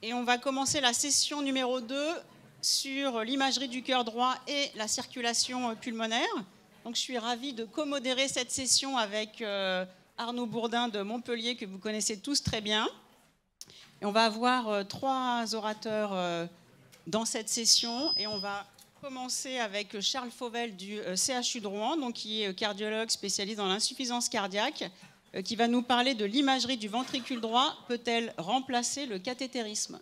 Et on va commencer la session numéro 2 sur l'imagerie du cœur droit et la circulation pulmonaire. Donc, je suis ravie de co-modérer cette session avec Arnaud Bourdin de Montpellier, que vous connaissez tous très bien. Et on va avoir 3 orateurs dans cette session. Et on va commencer avec Charles Fauvel du CHU de Rouen, donc qui est cardiologue spécialiste dans l'insuffisance cardiaque, qui va nous parler de l'imagerie du ventricule droit. Peut-elle remplacer le cathétérisme ?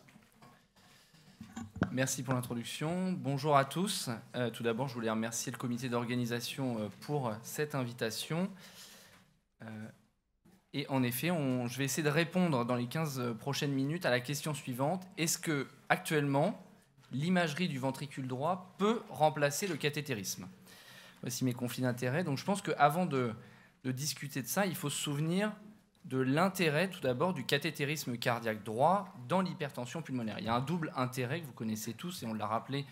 Merci pour l'introduction. Bonjour à tous. Tout d'abord, je voulais remercier le comité d'organisation pour cette invitation. Et en effet, je vais essayer de répondre dans les 15 prochaines minutes à la question suivante. Est-ce que, actuellement, l'imagerie du ventricule droit peut remplacer le cathétérisme ? Voici mes conflits d'intérêts. Donc, je pense qu'avant de discuter de ça, il faut se souvenir de l'intérêt, tout d'abord, du cathétérisme cardiaque droit dans l'hypertension pulmonaire. Il y a un double intérêt que vous connaissez tous, et on l'a rappelé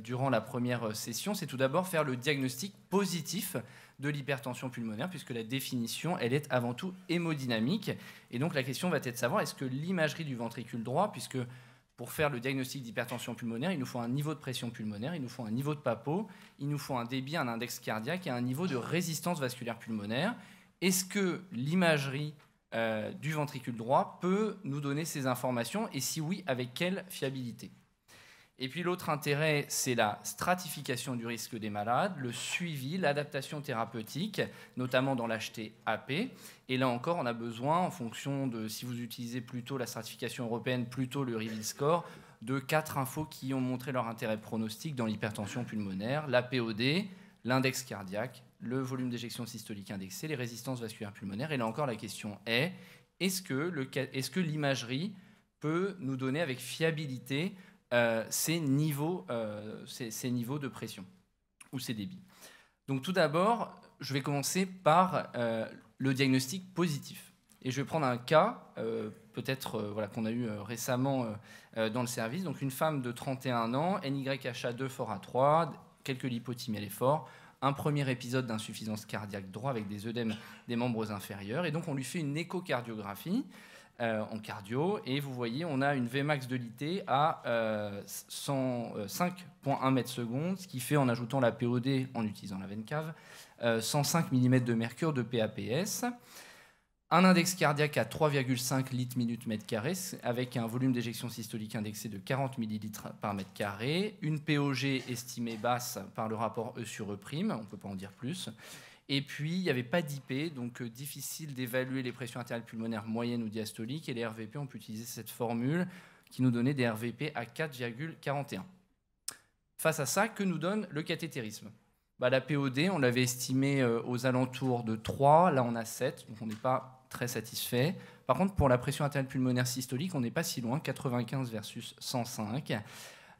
durant la première session, c'est tout d'abord faire le diagnostic positif de l'hypertension pulmonaire, puisque la définition, elle est avant tout hémodynamique. Et donc, la question va être de savoir, est-ce que l'imagerie du ventricule droit, puisque pour faire le diagnostic d'hypertension pulmonaire, il nous faut un niveau de pression pulmonaire, il nous faut un niveau de PAPO, il nous faut un débit, un index cardiaque et un niveau de résistance vasculaire pulmonaire. Est-ce que l'imagerie du ventricule droit peut nous donner ces informations, et si oui, avec quelle fiabilité ? Et puis l'autre intérêt, c'est la stratification du risque des malades, le suivi, l'adaptation thérapeutique, notamment dans l'HT-AP. Et là encore, on a besoin, en fonction de si vous utilisez plutôt la stratification européenne, plutôt le REVEAL score, de 4 infos qui ont montré leur intérêt pronostic dans l'hypertension pulmonaire: l'APOD, l'index cardiaque, le volume d'éjection systolique indexé, les résistances vasculaires pulmonaires. Et là encore, la question est, est-ce que l'imagerie peut nous donner avec fiabilité ces niveaux de pression ou ces débits? Donc tout d'abord, je vais commencer par le diagnostic positif. Et je vais prendre un cas, qu'on a eu récemment dans le service. Donc une femme de 31 ans, NYHA2 fort à 3, quelques lipothymies à l'effort, un premier épisode d'insuffisance cardiaque droit avec des œdèmes des membres inférieurs. Et donc on lui fait une échocardiographie en cardio, et vous voyez, on a une Vmax de l'IT à 105,1 mètres secondes, ce qui fait, en ajoutant la POD, en utilisant la veine cave, 105 mm de mercure de PAPS, un index cardiaque à 3,5 litres minute mètre carré, avec un volume d'éjection systolique indexé de 40 millilitres par mètre carré, une POG estimée basse par le rapport E sur E', on ne peut pas en dire plus. Et puis, il n'y avait pas d'IP, donc difficile d'évaluer les pressions artérielles pulmonaires moyennes ou diastoliques. Et les RVP, on peut utiliser cette formule qui nous donnait des RVP à 4,41. Face à ça, que nous donne le cathétérisme ? La POD, on l'avait estimée aux alentours de 3, là on a 7, donc on n'est pas très satisfait. Par contre, pour la pression artérielle pulmonaire systolique, on n'est pas si loin, 95 versus 105.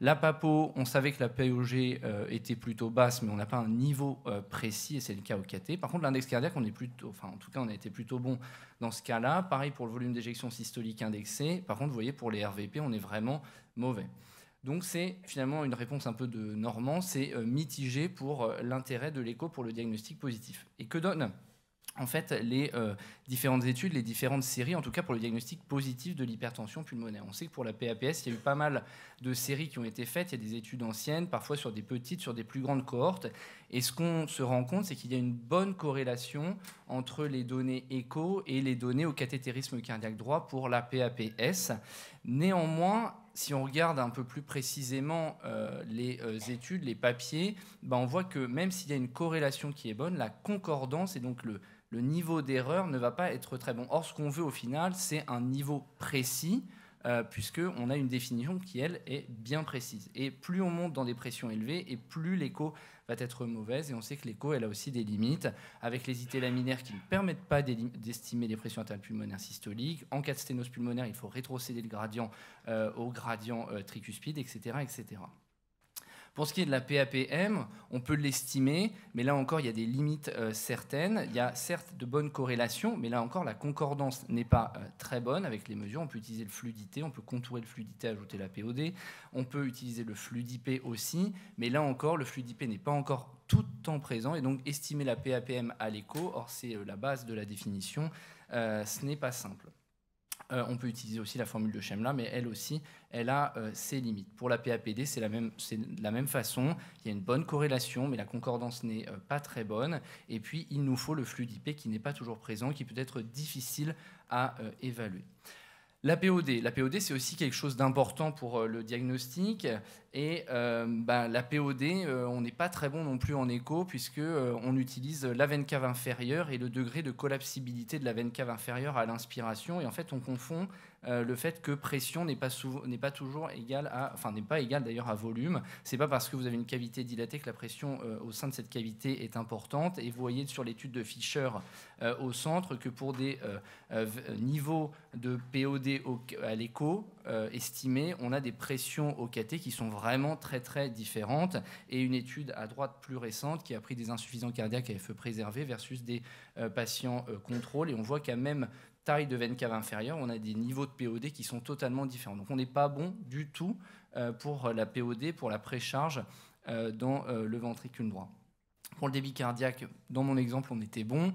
La PAPO, on savait que la POG était plutôt basse, mais on n'a pas un niveau précis, et c'est le cas au cathé. Par contre, l'index cardiaque, on a été plutôt bon dans ce cas-là. Pareil pour le volume d'éjection systolique indexé. Par contre, vous voyez, pour les RVP, on est vraiment mauvais. Donc, c'est finalement une réponse un peu de Normand, c'est mitigé pour l'intérêt de l'écho pour le diagnostic positif. Et que donne en fait les différentes études, les différentes séries, en tout cas pour le diagnostic positif de l'hypertension pulmonaire? On sait que pour la PAPS, il y a eu pas mal de séries qui ont été faites, il y a des études anciennes, parfois sur des petites, sur des plus grandes cohortes, et ce qu'on se rend compte, c'est qu'il y a une bonne corrélation entre les données écho et les données au cathétérisme cardiaque droit pour la PAPS. Néanmoins, si on regarde un peu plus précisément les études, les papiers, on voit que même s'il y a une corrélation qui est bonne, la concordance, et donc le niveau d'erreur, ne va pas être très bon. Or, ce qu'on veut au final, c'est un niveau précis, puisqu'on a une définition qui, elle, est bien précise. Et plus on monte dans des pressions élevées, et plus l'écho va être mauvaise. Et on sait que l'écho, elle a aussi des limites, avec les IT laminaires qui ne permettent pas d'estimer les pressions artérielles pulmonaires systoliques. En cas de sténose pulmonaire, il faut rétrocéder le gradient au gradient tricuspide, etc., etc. Pour ce qui est de la PAPM, on peut l'estimer, mais là encore, il y a des limites certaines. Il y a certes de bonnes corrélations, mais là encore, la concordance n'est pas très bonne avec les mesures. On peut utiliser le flux d'IT, on peut contourer le flux d'IT, ajouter la POD. On peut utiliser le flux d'IP aussi, mais là encore, le flux d'IP n'est pas encore tout le temps présent, et donc estimer la PAPM à l'écho, or c'est la base de la définition, ce n'est pas simple. On peut utiliser aussi la formule de Schemla, mais elle aussi, elle a ses limites. Pour la PAPD, c'est de la même façon. Il y a une bonne corrélation, mais la concordance n'est pas très bonne. Et puis, il nous faut le flux d'IP qui n'est pas toujours présent, qui peut être difficile à évaluer. La POD, c'est aussi quelque chose d'important pour le diagnostic. Et la POD, on n'est pas très bon non plus en écho, puisqu'on utilise la veine cave inférieure et le degré de collapsibilité de la veine cave inférieure à l'inspiration. Et en fait, on confond le fait que pression n'est pas toujours égale n'est pas égale d'ailleurs à volume. C'est pas parce que vous avez une cavité dilatée que la pression au sein de cette cavité est importante. Et vous voyez sur l'étude de Fischer au centre que pour des niveaux de POD à l'écho estimés, on a des pressions au KT qui sont vraiment très très différentes. Et une étude à droite plus récente qui a pris des insuffisants cardiaques à feu préservé versus des patients contrôle. Et on voit qu'à même taille de veine cave inférieure, on a des niveaux de POD qui sont totalement différents. Donc on n'est pas bon du tout pour la POD, pour la précharge dans le ventricule droit. Pour le débit cardiaque, dans mon exemple, on était bon.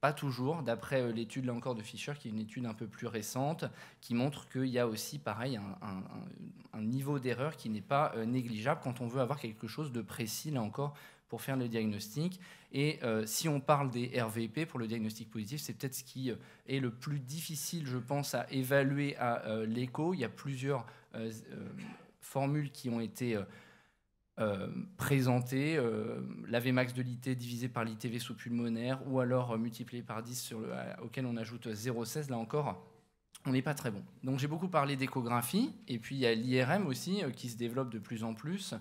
Pas toujours, d'après l'étude là encore de Fischer, qui est une étude un peu plus récente, qui montre qu'il y a aussi, pareil, un niveau d'erreur qui n'est pas négligeable quand on veut avoir quelque chose de précis, là encore, pour faire le diagnostic. Et si on parle des RVP pour le diagnostic positif, c'est peut-être ce qui est le plus difficile, je pense, à évaluer à l'écho. Il y a plusieurs formules qui ont été présentées. La Vmax de l'IT divisé par l'ITV sous-pulmonaire, ou alors multiplié par 10 auquel on ajoute 0,16. Là encore, on n'est pas très bon. Donc j'ai beaucoup parlé d'échographie, et puis il y a l'IRM aussi qui se développe de plus en plus.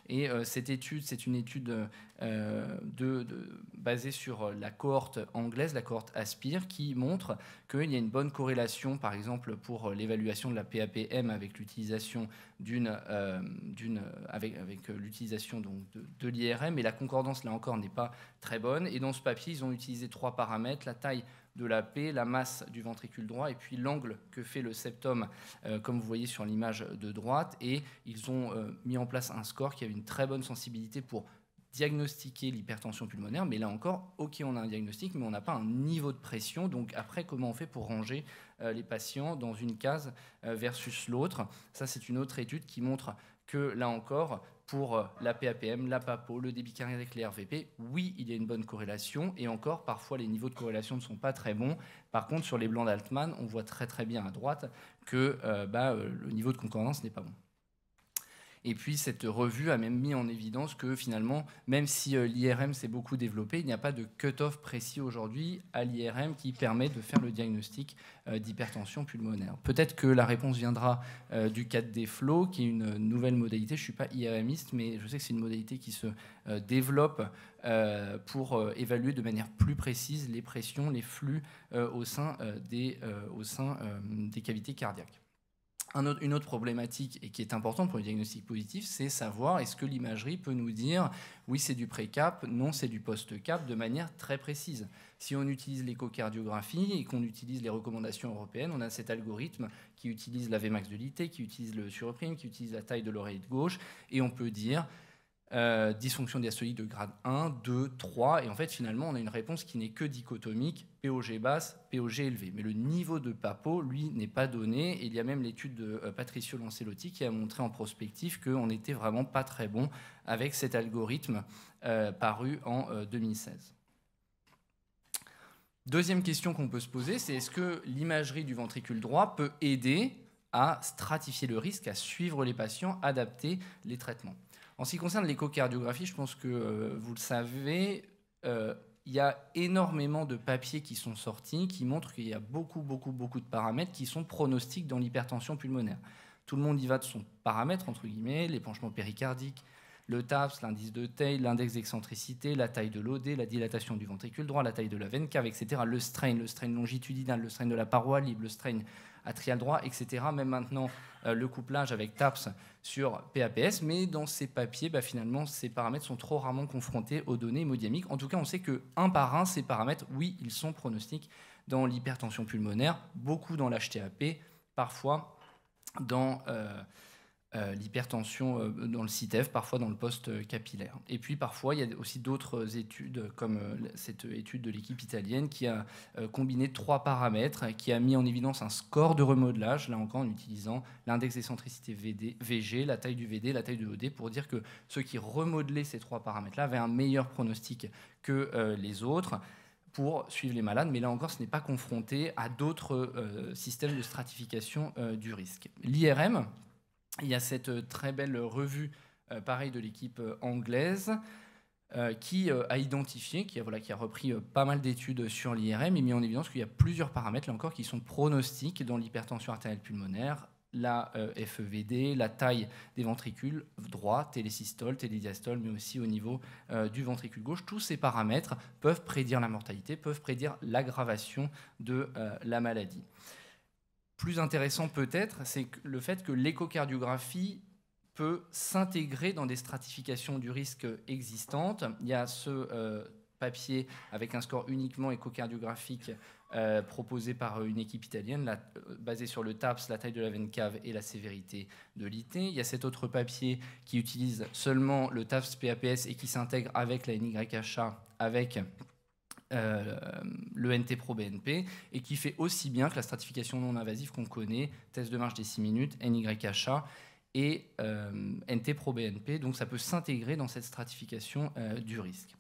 Et cette étude, c'est une étude basée sur la cohorte anglaise, la cohorte ASPIRE, qui montre qu'il y a une bonne corrélation, par exemple, pour l'évaluation de la PAPM avec l'utilisation avec l'utilisation de l'IRM, et la concordance, là encore, n'est pas très bonne. Et dans ce papier, ils ont utilisé 3 paramètres, la taille de la P, la masse du ventricule droit et puis l'angle que fait le septum, comme vous voyez sur l'image de droite. Et ils ont mis en place un score qui avait une très bonne sensibilité pour diagnostiquer l'hypertension pulmonaire. Mais là encore, ok, on a un diagnostic, mais on n'a pas un niveau de pression. Donc après, comment on fait pour ranger les patients dans une case versus l'autre? Ça, c'est une autre étude qui montre que, là encore, pour la PAPM, la PAPO, le débit cardiaque, les RVP, oui, il y a une bonne corrélation. Et encore, parfois, les niveaux de corrélation ne sont pas très bons. Par contre, sur les blancs d'Altman, on voit très très bien à droite que le niveau de concordance n'est pas bon. Et puis, cette revue a même mis en évidence que finalement, même si l'IRM s'est beaucoup développé, il n'y a pas de cut-off précis aujourd'hui à l'IRM qui permet de faire le diagnostic d'hypertension pulmonaire. Peut-être que la réponse viendra du 4D Flow, qui est une nouvelle modalité. Je ne suis pas IRMiste, mais je sais que c'est une modalité qui se développe pour évaluer de manière plus précise les pressions, les flux au sein des cavités cardiaques. Une autre problématique, et qui est importante pour le diagnostic positif, c'est savoir est-ce que l'imagerie peut nous dire oui, c'est du pré-cap, non, c'est du post-cap, de manière très précise. Si on utilise l'échocardiographie et qu'on utilise les recommandations européennes, on a cet algorithme qui utilise la Vmax de l'IT, qui utilise le surprime, qui utilise la taille de l'oreillette gauche, et on peut dire dysfonction diastolique de grade 1, 2, 3, et en fait finalement on a une réponse qui n'est que dichotomique, POG basse, POG élevé. Mais le niveau de PAPO, lui, n'est pas donné, et il y a même l'étude de Patricio Lancelotti qui a montré en prospectif qu'on n'était vraiment pas très bon avec cet algorithme paru en 2016. Deuxième question qu'on peut se poser, c'est est-ce que l'imagerie du ventricule droit peut aider à stratifier le risque, à suivre les patients, adapter les traitements? En ce qui concerne l'échocardiographie, je pense que vous le savez, il y a énormément de papiers qui sont sortis qui montrent qu'il y a beaucoup de paramètres qui sont pronostiques dans l'hypertension pulmonaire. Tout le monde y va de son paramètre, entre guillemets, l'épanchement péricardique, le TAPS, l'indice de Theil, l'index d'excentricité, la taille de l'OD, la dilatation du ventricule droit, la taille de la veine cave, etc. Le strain longitudinal, le strain de la paroi libre, le strain atrial droit, etc. Même maintenant, le couplage avec TAPS sur PAPS. Mais dans ces papiers, finalement, ces paramètres sont trop rarement confrontés aux données hémodynamiques. En tout cas, on sait qu'un par un, ces paramètres, oui, ils sont pronostiques dans l'hypertension pulmonaire, beaucoup dans l'HTAP, parfois dans l'hypertension dans le CITEF, parfois dans le poste capillaire. Et puis parfois, il y a aussi d'autres études, comme cette étude de l'équipe italienne, qui a combiné 3 paramètres, qui a mis en évidence un score de remodelage, là encore en utilisant l'index d'excentricité VG, la taille du VD, la taille du OD, pour dire que ceux qui remodelaient ces 3 paramètres-là avaient un meilleur pronostic que les autres pour suivre les malades, mais là encore, ce n'est pas confronté à d'autres systèmes de stratification du risque. L'IRM, il y a cette très belle revue, pareil, de l'équipe anglaise, qui a identifié, qui a repris pas mal d'études sur l'IRM et mis en évidence qu'il y a plusieurs paramètres, là encore, qui sont pronostiques dans l'hypertension artérielle pulmonaire, la FEVD, la taille des ventricules droits, télésystole, télédiastole, mais aussi au niveau du ventricule gauche. Tous ces paramètres peuvent prédire la mortalité, peuvent prédire l'aggravation de la maladie. Plus intéressant peut-être, c'est le fait que l'échocardiographie peut s'intégrer dans des stratifications du risque existantes. Il y a ce papier avec un score uniquement échocardiographique proposé par une équipe italienne, basé sur le TAPS, la taille de la veine cave et la sévérité de l'IT. Il y a cet autre papier qui utilise seulement le TAPS PAPS et qui s'intègre avec la NYHA, avec le NT-proBNP, et qui fait aussi bien que la stratification non invasive qu'on connaît, test de marche des 6 minutes, NYHA et NT-proBNP. Donc ça peut s'intégrer dans cette stratification du risque.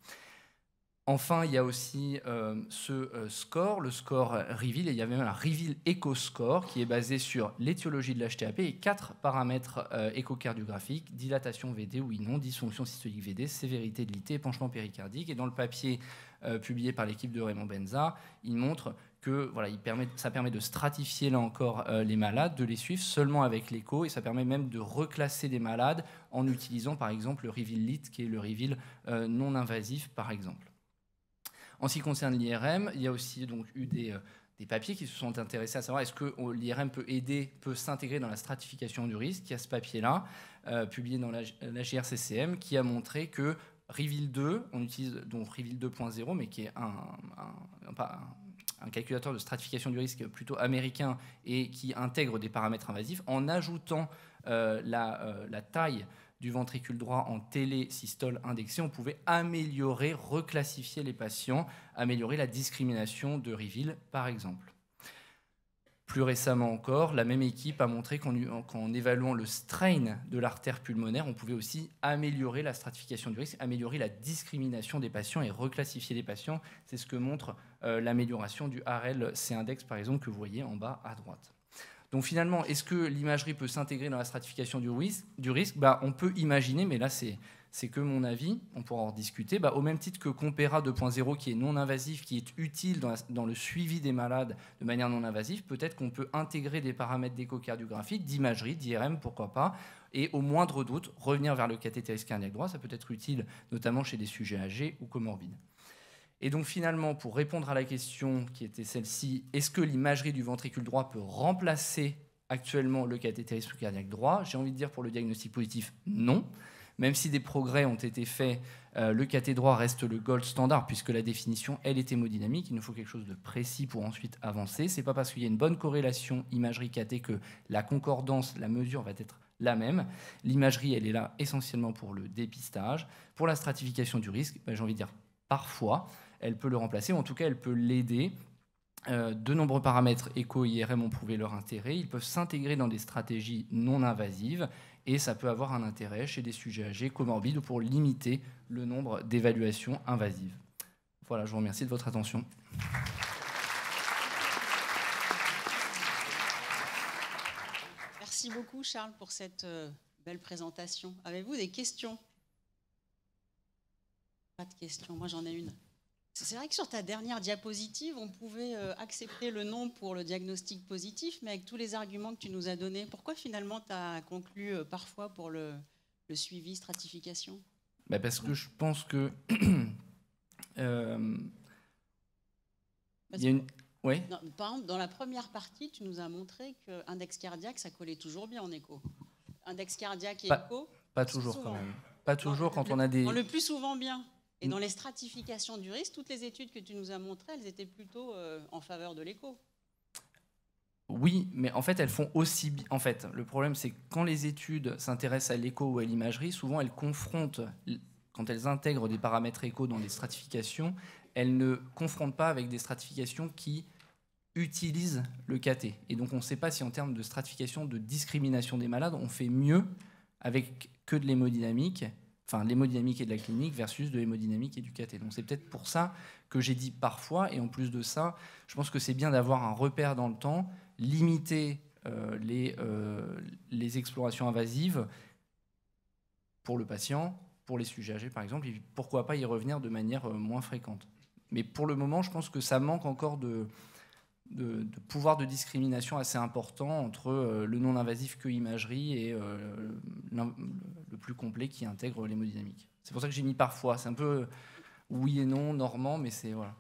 Enfin, il y a aussi ce score, le score REVEAL, et il y a même un REVEAL EchoScore qui est basé sur l'étiologie de l'HTAP et 4 paramètres échocardiographiques: dilatation VD, oui, non, dysfonction systolique VD, sévérité de l'IT, épanchement péricardique. Et dans le papier publié par l'équipe de Raymond Benza, il montre que voilà, ça permet de stratifier là encore les malades, de les suivre seulement avec l'écho, et ça permet même de reclasser des malades en utilisant par exemple le REVEAL LIT, qui est le REVEAL non invasif par exemple. En ce qui concerne l'IRM, il y a aussi donc eu des papiers qui se sont intéressés à savoir est-ce que l'IRM peut s'intégrer dans la stratification du risque. Il y a ce papier-là, publié dans la JRCCM, qui a montré que REVEAL 2, on utilise donc REVEAL 2.0, mais qui est un calculateur de stratification du risque plutôt américain et qui intègre des paramètres invasifs, en ajoutant la taille du ventricule droit en télésystole indexé, on pouvait améliorer, reclassifier les patients, améliorer la discrimination de REVEAL, par exemple. Plus récemment encore, la même équipe a montré qu'en évaluant le strain de l'artère pulmonaire, on pouvait aussi améliorer la stratification du risque, améliorer la discrimination des patients et reclassifier les patients. C'est ce que montre l'amélioration du RL-C-index, par exemple, que vous voyez en bas à droite. Donc finalement, est-ce que l'imagerie peut s'intégrer dans la stratification du risque ? On peut imaginer, mais là c'est que mon avis, on pourra en discuter, au même titre que Compera 2.0 qui est non invasif, qui est utile dans le suivi des malades de manière non invasive, peut-être qu'on peut intégrer des paramètres d'échocardiographie, d'imagerie, d'IRM, pourquoi pas, et au moindre doute, revenir vers le cathétérisme cardiaque droit, ça peut être utile notamment chez des sujets âgés ou comorbides. Et donc finalement, pour répondre à la question qui était celle-ci, est-ce que l'imagerie du ventricule droit peut remplacer actuellement le cathétérisme cardiaque droit ? J'ai envie de dire pour le diagnostic positif, non. Même si des progrès ont été faits, le cathé droit reste le gold standard puisque la définition, elle, est hémodynamique. Il nous faut quelque chose de précis pour ensuite avancer. Ce n'est pas parce qu'il y a une bonne corrélation imagerie-cathé que la concordance, la mesure va être la même. L'imagerie, elle est là essentiellement pour le dépistage. Pour la stratification du risque, j'ai envie de dire parfois, elle peut le remplacer, ou en tout cas, elle peut l'aider. De nombreux paramètres écho-IRM ont prouvé leur intérêt. Ils peuvent s'intégrer dans des stratégies non invasives et ça peut avoir un intérêt chez des sujets âgés, comorbides ou pour limiter le nombre d'évaluations invasives. Voilà, je vous remercie de votre attention. Merci beaucoup, Charles, pour cette belle présentation. Avez-vous des questions ? Pas de questions, moi j'en ai une. C'est vrai que sur ta dernière diapositive, on pouvait accepter le non pour le diagnostic positif, mais avec tous les arguments que tu nous as donnés, pourquoi finalement tu as conclu parfois pour le suivi stratification ? Parce que je pense que... il y a une... Oui. Par exemple, dans la première partie, tu nous as montré qu'index cardiaque, ça collait toujours bien en écho. Index cardiaque et écho... Pas toujours quand même. Pas toujours quand on a des... Le plus souvent bien. Et dans les stratifications du risque, toutes les études que tu nous as montrées, elles étaient plutôt en faveur de l'écho. Oui, mais en fait, elles font aussi... En fait, le problème, c'est que quand les études s'intéressent à l'écho ou à l'imagerie, souvent, elles confrontent, quand elles intègrent des paramètres écho dans des stratifications, elles ne confrontent pas avec des stratifications qui utilisent le KT. Et donc, on ne sait pas si, en termes de stratification, de discrimination des malades, on fait mieux avec que de l'hémodynamique, enfin, l'hémodynamique et de la clinique versus de l'hémodynamique et du KT. Donc, c'est peut-être pour ça que j'ai dit parfois, et en plus de ça, je pense que c'est bien d'avoir un repère dans le temps, limiter les explorations invasives pour le patient, pour les sujets âgés par exemple, et pourquoi pas y revenir de manière moins fréquente. Mais pour le moment, je pense que ça manque encore de pouvoir de discrimination assez important entre le non-invasif que imagerie et le plus complet qui intègre l'hémodynamique. C'est pour ça que j'ai mis parfois. C'est un peu oui et non, normand, mais c'est... Voilà.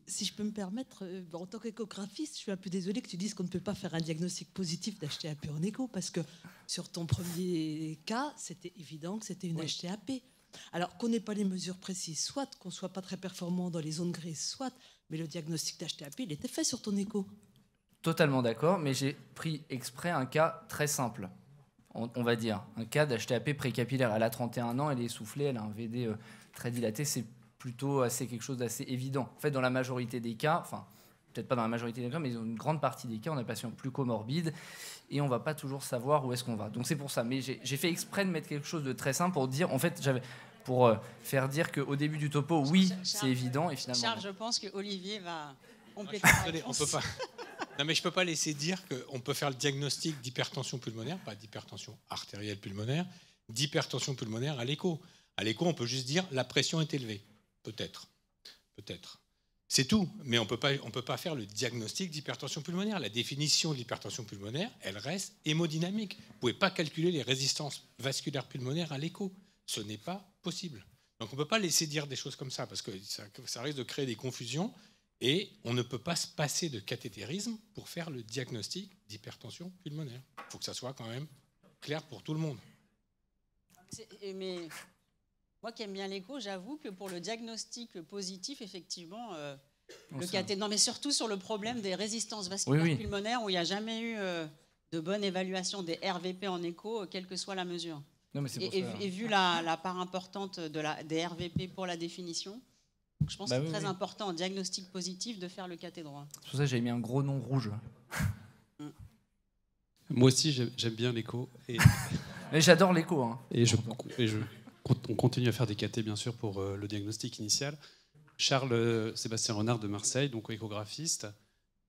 Si je peux me permettre, en tant qu'échographiste, je suis un peu désolée que tu dises qu'on ne peut pas faire un diagnostic positif d'HTAP en écho, parce que sur ton premier cas, c'était évident que c'était une HTAP. Alors qu'on n'ait pas les mesures précises, soit qu'on ne soit pas très performant dans les zones grises, soit, mais le diagnostic d'HTAP, il était fait sur ton écho. Totalement d'accord, mais j'ai pris exprès un cas très simple. On va dire un cas d'HTAP précapillaire. Elle a 31 ans, elle est essoufflée, elle a un VD très dilaté, c'est plutôt quelque chose d'assez évident. En fait, dans la majorité des cas, enfin, peut-être pas dans la majorité des cas, mais dans une grande partie des cas, on a un patient plus comorbide et on ne va pas toujours savoir où est-ce qu'on va. Donc c'est pour ça. Mais j'ai fait exprès de mettre quelque chose de très simple pour dire, en fait, pour faire dire qu'au début du topo, oui, c'est évident. Et finalement, Charles, je pense que Olivier va compléter. On peut pas. Non, mais je ne peux pas laisser dire qu'on peut faire le diagnostic d'hypertension pulmonaire, pas d'hypertension artérielle pulmonaire, d'hypertension pulmonaire à l'écho. À l'écho, on peut juste dire la pression est élevée. Peut-être. C'est tout. Mais on peut pas faire le diagnostic d'hypertension pulmonaire. La définition de l'hypertension pulmonaire, elle reste hémodynamique. Vous ne pouvez pas calculer les résistances vasculaires pulmonaires à l'écho. Ce n'est pas possible. Donc on ne peut pas laisser dire des choses comme ça, parce que ça risque de créer des confusions. Et on ne peut pas se passer de cathétérisme pour faire le diagnostic d'hypertension pulmonaire. Il faut que ça soit quand même clair pour tout le monde. Mais moi qui aime bien l'écho, j'avoue que pour le diagnostic positif, effectivement, le KT... Non, mais surtout sur le problème des résistances vasculaires pulmonaires, où il n'y a jamais eu de bonne évaluation des RVP en écho, quelle que soit la mesure. Non, mais et vu la part importante des RVP pour la définition, je pense que c'est très important en diagnostic positif de faire le KT droit. C'est pour ça que j'avais mis un gros nom rouge. Moi aussi, j'aime bien l'écho. Mais j'adore l'écho. Hein. On continue à faire des KT, bien sûr, pour le diagnostic initial. Charles Sébastien Renard de Marseille, donc échographiste.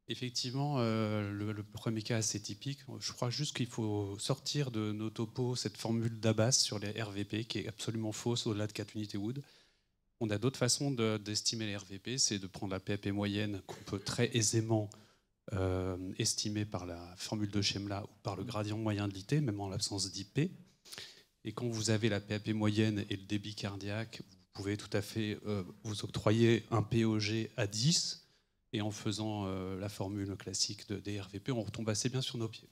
Effectivement, le premier cas assez typique. Je crois juste qu'il faut sortir de nos topos cette formule d'Abbas sur les RVP, qui est absolument fausse au-delà de 4 unités Wood. On a d'autres façons d'estimer les RVP, c'est de prendre la PAP moyenne qu'on peut très aisément estimer par la formule de Schemla ou par le gradient moyen de l'IT, même en l'absence d'IP. Et quand vous avez la PAP moyenne et le débit cardiaque, vous pouvez tout à fait vous octroyer un POG à 10, et en faisant la formule classique des RVP, on retombe assez bien sur nos pieds.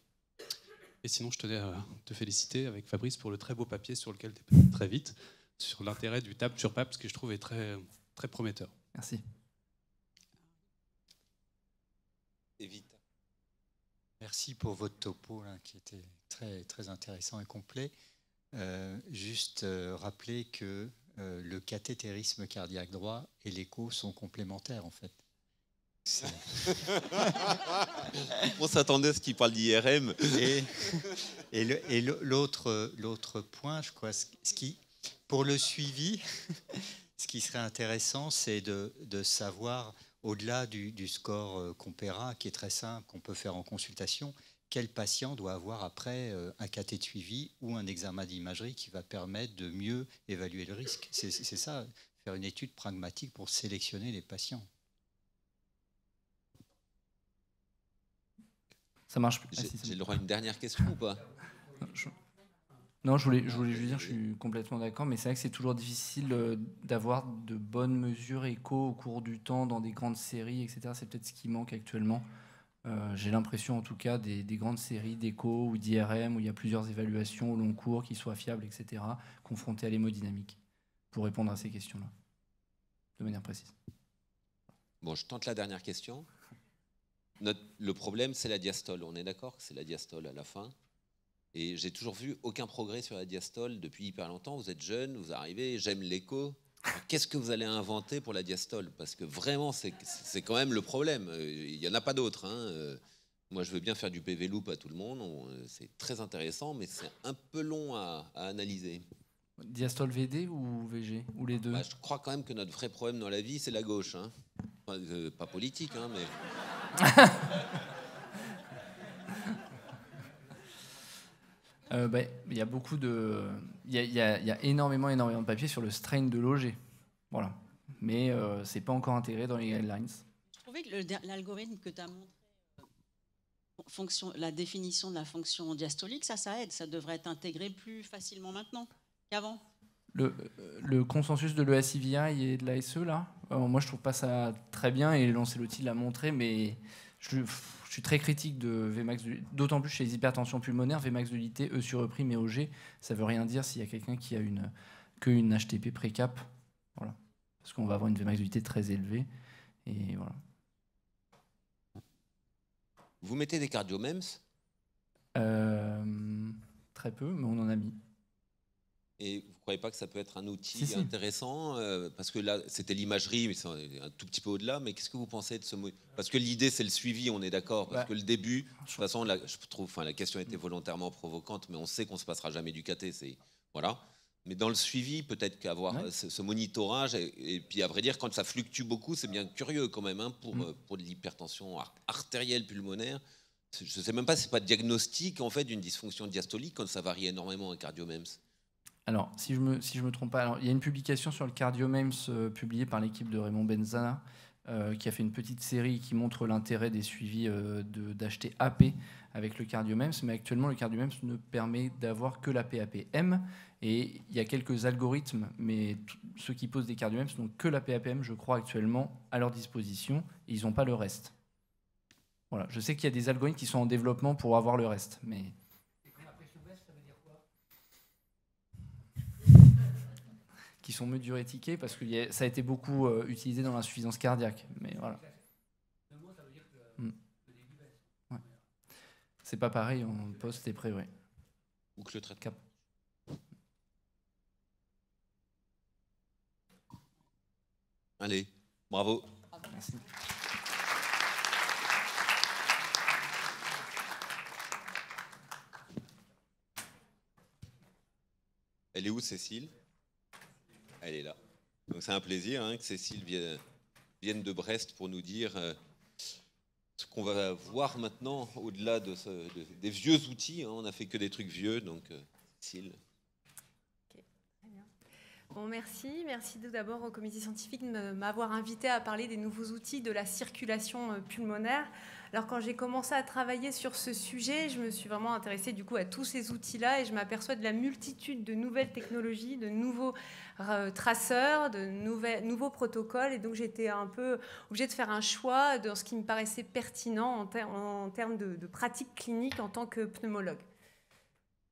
Et sinon, je tenais à te féliciter avec Fabrice pour le très beau papier sur lequel tu es passé très vite, sur l'intérêt du TAP sur PAP, ce que je trouve est très, très prometteur. Merci. Evita. Merci pour votre topo là, qui était très, très intéressant et complet. Juste rappeler que le cathétérisme cardiaque droit et l'écho sont complémentaires en fait. On s'attendait à ce qu'il parle d'IRM. Et l'autre point, je crois, pour le suivi, ce qui serait intéressant, c'est de savoir, au-delà du score Compera, qui est très simple, qu'on peut faire en consultation, quel patient doit avoir après un cathé de suivi ou un examen d'imagerie qui va permettre de mieux évaluer le risque. C'est ça, faire une étude pragmatique pour sélectionner les patients. Ça marche. J'ai le droit à une dernière question ou pas? Non, je voulais juste dire, je suis complètement d'accord, mais c'est vrai que c'est toujours difficile d'avoir de bonnes mesures écho au cours du temps dans des grandes séries, etc. C'est peut-être ce qui manque actuellement. J'ai l'impression, en tout cas, des grandes séries d'écho ou d'IRM où il y a plusieurs évaluations au long cours qui soient fiables, etc., confrontées à l'hémodynamique, pour répondre à ces questions-là, de manière précise. Bon, je tente la dernière question. le problème, c'est la diastole. On est d'accord que c'est la diastole à la fin. Et j'ai toujours vu aucun progrès sur la diastole depuis hyper longtemps. Vous êtes jeune, vous arrivez, j'aime l'écho. Qu'est-ce que vous allez inventer pour la diastole? Parce que vraiment, c'est quand même le problème. Il n'y en a pas d'autre. Hein. Moi, je veux bien faire du PV loop à tout le monde. C'est très intéressant, mais c'est un peu long à analyser. Diastole VD ou VG? Ou les deux? Je crois quand même que notre vrai problème dans la vie, c'est la gauche. Hein. Pas politique, hein, mais... Il y a beaucoup de... Il y a énormément de papiers sur le strain de l'OG. Voilà. Mais c'est pas encore intégré dans les guidelines. Je trouvais que l'algorithme que tu as montré, la définition de la fonction diastolique, ça aide. Ça devrait être intégré plus facilement maintenant qu'avant. Le consensus de l'ESIVI et de l'ASE, là, moi je trouve pas ça très bien, et Lancelotti l'a montré, mais je suis très critique de Vmax, d'autant plus chez les hypertensions pulmonaires. Vmax de l'unité, E sur E' et OG, ça veut rien dire s'il y a quelqu'un qui a une HTP précap. Voilà. Parce qu'on va avoir une Vmax de l'unité très élevée. Et voilà. Vous mettez des cardiomems? Très peu, mais on en a mis. Et vous ne croyez pas que ça peut être un outil intéressant parce que là, c'était l'imagerie, mais c'est un tout petit peu au-delà. Mais qu'est-ce que vous pensez de ce mot? Parce que l'idée, c'est le suivi, on est d'accord. Parce que le début, de toute façon, je trouve, la question était volontairement provocante, mais on sait qu'on ne se passera jamais du caté. Voilà. Mais dans le suivi, peut-être qu'avoir ce monitorage, et puis à vrai dire, quand ça fluctue beaucoup, c'est bien curieux quand même, hein, pour de l'hypertension artérielle pulmonaire. Je ne sais même pas si ce n'est pas diagnostic en fait, d'une dysfonction diastolique quand ça varie énormément un cardiomems. Alors, si je me trompe pas, il y a une publication sur le cardiomems publiée par l'équipe de Raymond Benzana qui a fait une petite série qui montre l'intérêt des suivis d'acheter AP avec le cardiomems, mais actuellement le cardiomems ne permet d'avoir que la PAPM, et il y a quelques algorithmes, mais ceux qui posent des cardiomems n'ont que la PAPM, je crois, actuellement à leur disposition, et ils n'ont pas le reste. Voilà, je sais qu'il y a des algorithmes qui sont en développement pour avoir le reste, mais... qui sont mieux diurétiqués, parce que ça a été beaucoup utilisé dans l'insuffisance cardiaque. Mais voilà. Ouais. C'est pas pareil en post et pré, ouais. Ou que le traitement. Allez, bravo. Merci. Elle est où, Cécile? Elle est là. Donc c'est un plaisir que Cécile vienne de Brest pour nous dire ce qu'on va voir maintenant au-delà des vieux outils. On n'a fait que des trucs vieux, donc Cécile. Okay, très bien. Bon, merci tout d'abord au comité scientifique de m'avoir invité à parler des nouveaux outils de la circulation pulmonaire. Alors quand j'ai commencé à travailler sur ce sujet, je me suis vraiment intéressée du coup à tous ces outils-là, et je m'aperçois de la multitude de nouvelles technologies, de nouveaux traceurs, de nouveaux protocoles, et donc j'étais un peu obligée de faire un choix dans ce qui me paraissait pertinent en termes de pratique clinique en tant que pneumologue.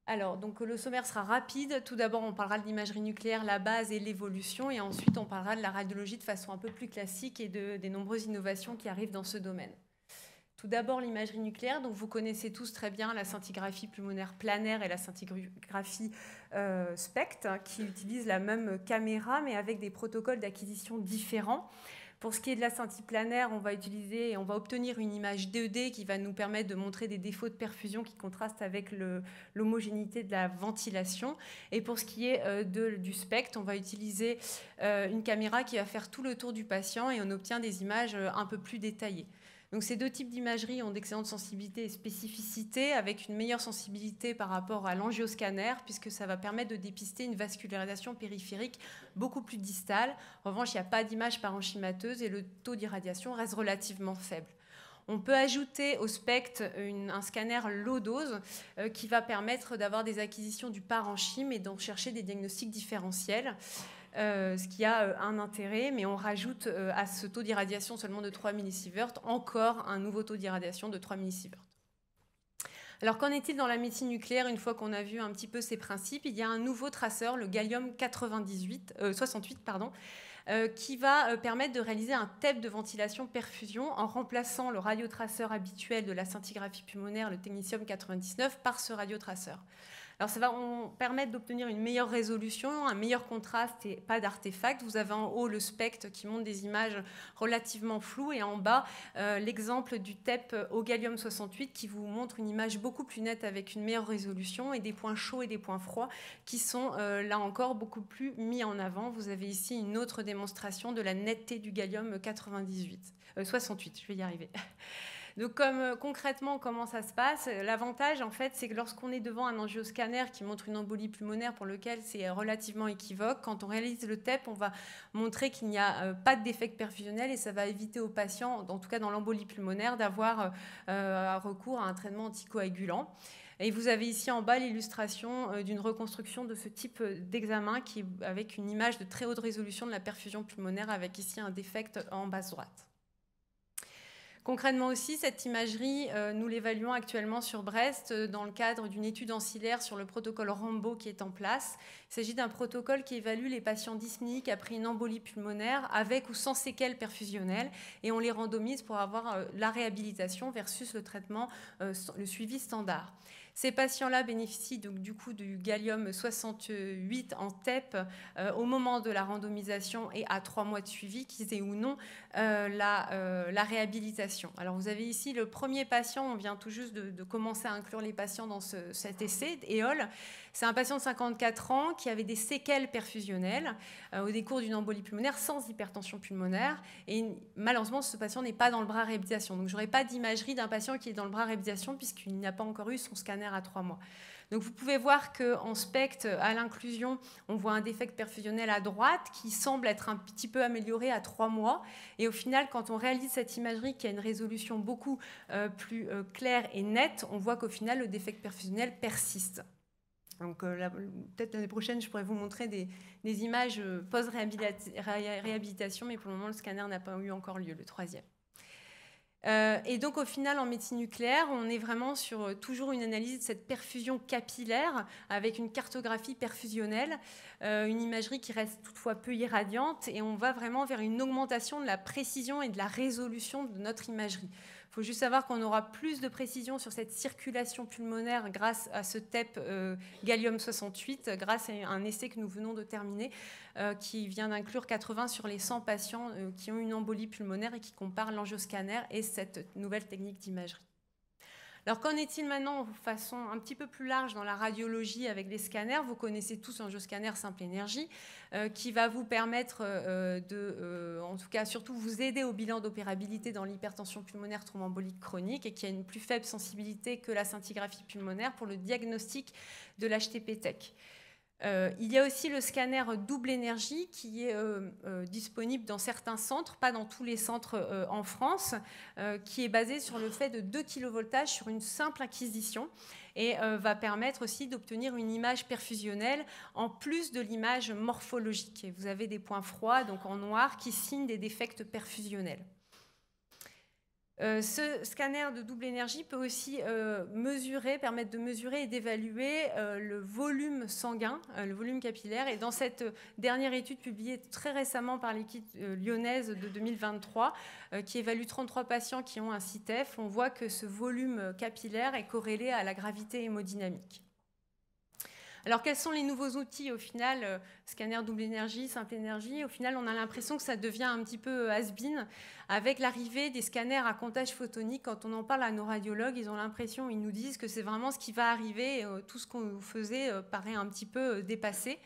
Alors, donc le sommaire sera rapide. Tout d'abord, on parlera de l'imagerie nucléaire, la base et l'évolution, et ensuite on parlera de la radiologie de façon un peu plus classique et des nombreuses innovations qui arrivent dans ce domaine. Tout d'abord, l'imagerie nucléaire. Donc, vous connaissez tous très bien la scintigraphie pulmonaire planaire et la scintigraphie SPECT, qui utilisent la même caméra, mais avec des protocoles d'acquisition différents. Pour ce qui est de la scintille planaire, on va obtenir une image 2D qui va nous permettre de montrer des défauts de perfusion qui contrastent avec l'homogénéité de la ventilation. Et pour ce qui est du SPECT, on va utiliser une caméra qui va faire tout le tour du patient, et on obtient des images un peu plus détaillées. Donc ces deux types d'imagerie ont d'excellentes sensibilités et spécificités, avec une meilleure sensibilité par rapport à l'angioscanner, puisque ça va permettre de dépister une vascularisation périphérique beaucoup plus distale. En revanche, il n'y a pas d'image parenchymateuse et le taux d'irradiation reste relativement faible. On peut ajouter au SPECT un scanner low dose qui va permettre d'avoir des acquisitions du parenchyme et d'en chercher des diagnostics différentiels. Ce qui a un intérêt, mais on rajoute à ce taux d'irradiation seulement de 3 millisieverts encore un nouveau taux d'irradiation de 3 millisieverts. Alors qu'en est-il dans la médecine nucléaire? Une fois qu'on a vu un petit peu ces principes, il y a un nouveau traceur, le gallium 68, qui va permettre de réaliser un TEP de ventilation perfusion en remplaçant le radiotraceur habituel de la scintigraphie pulmonaire, le technetium 99, par ce radiotraceur. Alors ça va permettre d'obtenir une meilleure résolution, un meilleur contraste et pas d'artefacts. Vous avez en haut le SPECT qui montre des images relativement floues et en bas l'exemple du TEP au gallium 68 qui vous montre une image beaucoup plus nette avec une meilleure résolution et des points chauds et des points froids qui sont là encore beaucoup plus mis en avant. Vous avez ici une autre démonstration de la netteté du gallium 68, je vais y arriver. Donc, concrètement, comment ça se passe? L'avantage, en fait, c'est que lorsqu'on est devant un angioscanner qui montre une embolie pulmonaire pour lequel c'est relativement équivoque, quand on réalise le TEP, on va montrer qu'il n'y a pas de défect perfusionnel et ça va éviter aux patients, en tout cas dans l'embolie pulmonaire, d'avoir recours à un traitement anticoagulant. Et vous avez ici en bas l'illustration d'une reconstruction de ce type d'examen qui est avec une image de très haute résolution de la perfusion pulmonaire avec ici un défect en basse droite. Concrètement aussi, cette imagerie, nous l'évaluons actuellement sur Brest dans le cadre d'une étude ancillaire sur le protocole Rambo qui est en place. Il s'agit d'un protocole qui évalue les patients dyspniques après une embolie pulmonaire avec ou sans séquelles perfusionnelles et on les randomise pour avoir la réhabilitation versus le traitement, le suivi standard. Ces patients-là bénéficient donc, du coup du gallium 68 en TEP au moment de la randomisation et à 3 mois de suivi, qu'ils aient ou non la réhabilitation. Alors vous avez ici le premier patient, on vient tout juste de commencer à inclure les patients dans cet essai, EOL. C'est un patient de 54 ans qui avait des séquelles perfusionnelles au décours d'une embolie pulmonaire sans hypertension pulmonaire. Et malheureusement, ce patient n'est pas dans le bras réhabilitation. Donc, je n'aurai pas d'imagerie d'un patient qui est dans le bras réhabilitation puisqu'il n'a pas encore eu son scanner à 3 mois. Donc, vous pouvez voir qu'en SPECT, à l'inclusion, on voit un défect perfusionnel à droite qui semble être un petit peu amélioré à 3 mois. Et au final, quand on réalise cette imagerie qui a une résolution beaucoup plus claire et nette, on voit qu'au final, le défect perfusionnel persiste. Donc, peut-être l'année prochaine, je pourrais vous montrer des images post-réhabilitation, mais pour le moment, le scanner n'a pas eu encore lieu, le 3e. Et donc, au final, en médecine nucléaire, on est vraiment sur toujours une analyse de cette perfusion capillaire avec une cartographie perfusionnelle, une imagerie qui reste toutefois peu irradiante, et on va vraiment vers une augmentation de la précision et de la résolution de notre imagerie. Il faut juste savoir qu'on aura plus de précision sur cette circulation pulmonaire grâce à ce TEP gallium 68, grâce à un essai que nous venons de terminer, qui vient d'inclure 80 sur les 100 patients qui ont une embolie pulmonaire et qui compare l'angioscanner et cette nouvelle technique d'imagerie. Alors, qu'en est-il maintenant de façon un petit peu plus large dans la radiologie avec les scanners? Vous connaissez tous l'angioscanner simple énergie qui va vous permettre en tout cas, surtout vous aider au bilan d'opérabilité dans l'hypertension pulmonaire thrombembolique chronique et qui a une plus faible sensibilité que la scintigraphie pulmonaire pour le diagnostic de l'HTP-TEC. Il y a aussi le scanner double énergie qui est disponible dans certains centres, pas dans tous les centres en France, qui est basé sur le fait de 2 kV sur une simple acquisition et va permettre aussi d'obtenir une image perfusionnelle en plus de l'image morphologique. Et vous avez des points froids, donc en noir, qui signent des défects perfusionnels. Ce scanner de double énergie peut aussi permettre de mesurer et d'évaluer le volume sanguin, le volume capillaire. Et dans cette dernière étude publiée très récemment par l'équipe lyonnaise de 2023, qui évalue 33 patients qui ont un CITEF, on voit que ce volume capillaire est corrélé à la gravité hémodynamique. Alors, quels sont les nouveaux outils au final? Scanner double énergie, simple énergie. Au final, on a l'impression que ça devient un petit peu has-been avec l'arrivée des scanners à comptage photonique. Quand on en parle à nos radiologues, ils ont l'impression, ils nous disent que c'est vraiment ce qui va arriver. Tout ce qu'on faisait paraît un petit peu dépassé.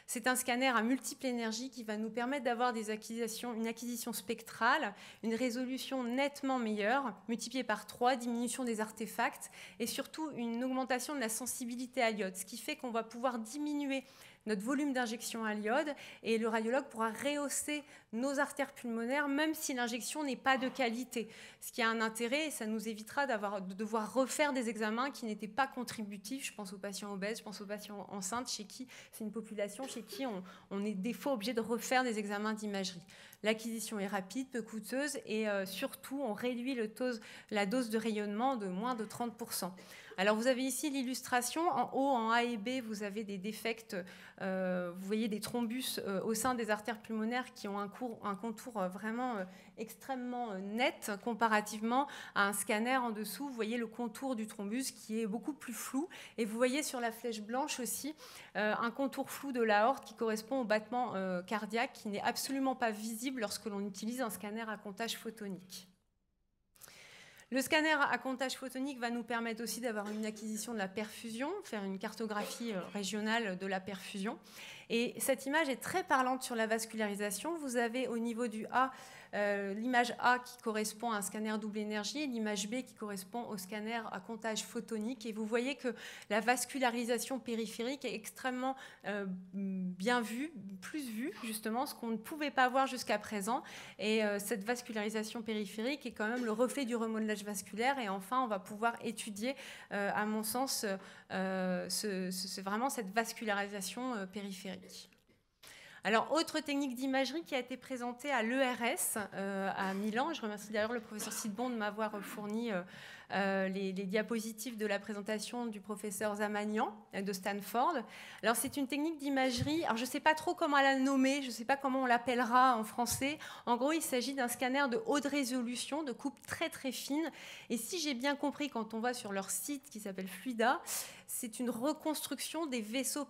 C'est un scanner à multiples énergies qui va nous permettre d'avoir une acquisition spectrale, une résolution nettement meilleure, multipliée par 3, diminution des artefacts et surtout une augmentation de la sensibilité à l'iode, ce qui fait qu'on va pouvoir diminuer notre volume d'injection à l'iode et le radiologue pourra rehausser nos artères pulmonaires même si l'injection n'est pas de qualité. Ce qui a un intérêt et ça nous évitera de devoir refaire des examens qui n'étaient pas contributifs. Je pense aux patients obèses, je pense aux patients enceintes chez qui c'est une population chez qui on est des fois obligé de refaire des examens d'imagerie. L'acquisition est rapide, peu coûteuse et surtout, on réduit la dose de rayonnement de moins de 30%. Alors, vous avez ici l'illustration. En haut, en A et B, vous avez des défects. Vous voyez des thrombus au sein des artères pulmonaires qui ont un contour vraiment extrêmement net comparativement à un scanner en dessous. Vous voyez le contour du thrombus qui est beaucoup plus flou. Et vous voyez sur la flèche blanche aussi un contour flou de l'aorte qui correspond au battement cardiaque qui n'est absolument pas visible lorsque l'on utilise un scanner à comptage photonique. Le scanner à comptage photonique va nous permettre aussi d'avoir une acquisition de la perfusion, faire une cartographie régionale de la perfusion. Et cette image est très parlante sur la vascularisation. Vous avez au niveau du A, l'image A qui correspond à un scanner double énergie et l'image B qui correspond au scanner à comptage photonique. Et vous voyez que la vascularisation périphérique est extrêmement bien vue, plus vue justement, ce qu'on ne pouvait pas voir jusqu'à présent. Et cette vascularisation périphérique est quand même le reflet du remodelage vasculaire. Et enfin, on va pouvoir étudier, à mon sens, c'est vraiment cette vascularisation périphérique. Alors, autre technique d'imagerie qui a été présentée à l'ERS à Milan. Je remercie d'ailleurs le professeur Sidbon de m'avoir fourni les diapositives de la présentation du professeur Zamanian de Stanford. Alors, c'est une technique d'imagerie. Alors, je ne sais pas trop comment la nommer, je ne sais pas comment on l'appellera en français. En gros, il s'agit d'un scanner de haute résolution, de coupe très très fine. Et si j'ai bien compris, quand on va sur leur site qui s'appelle Fluida, c'est une reconstruction des vaisseaux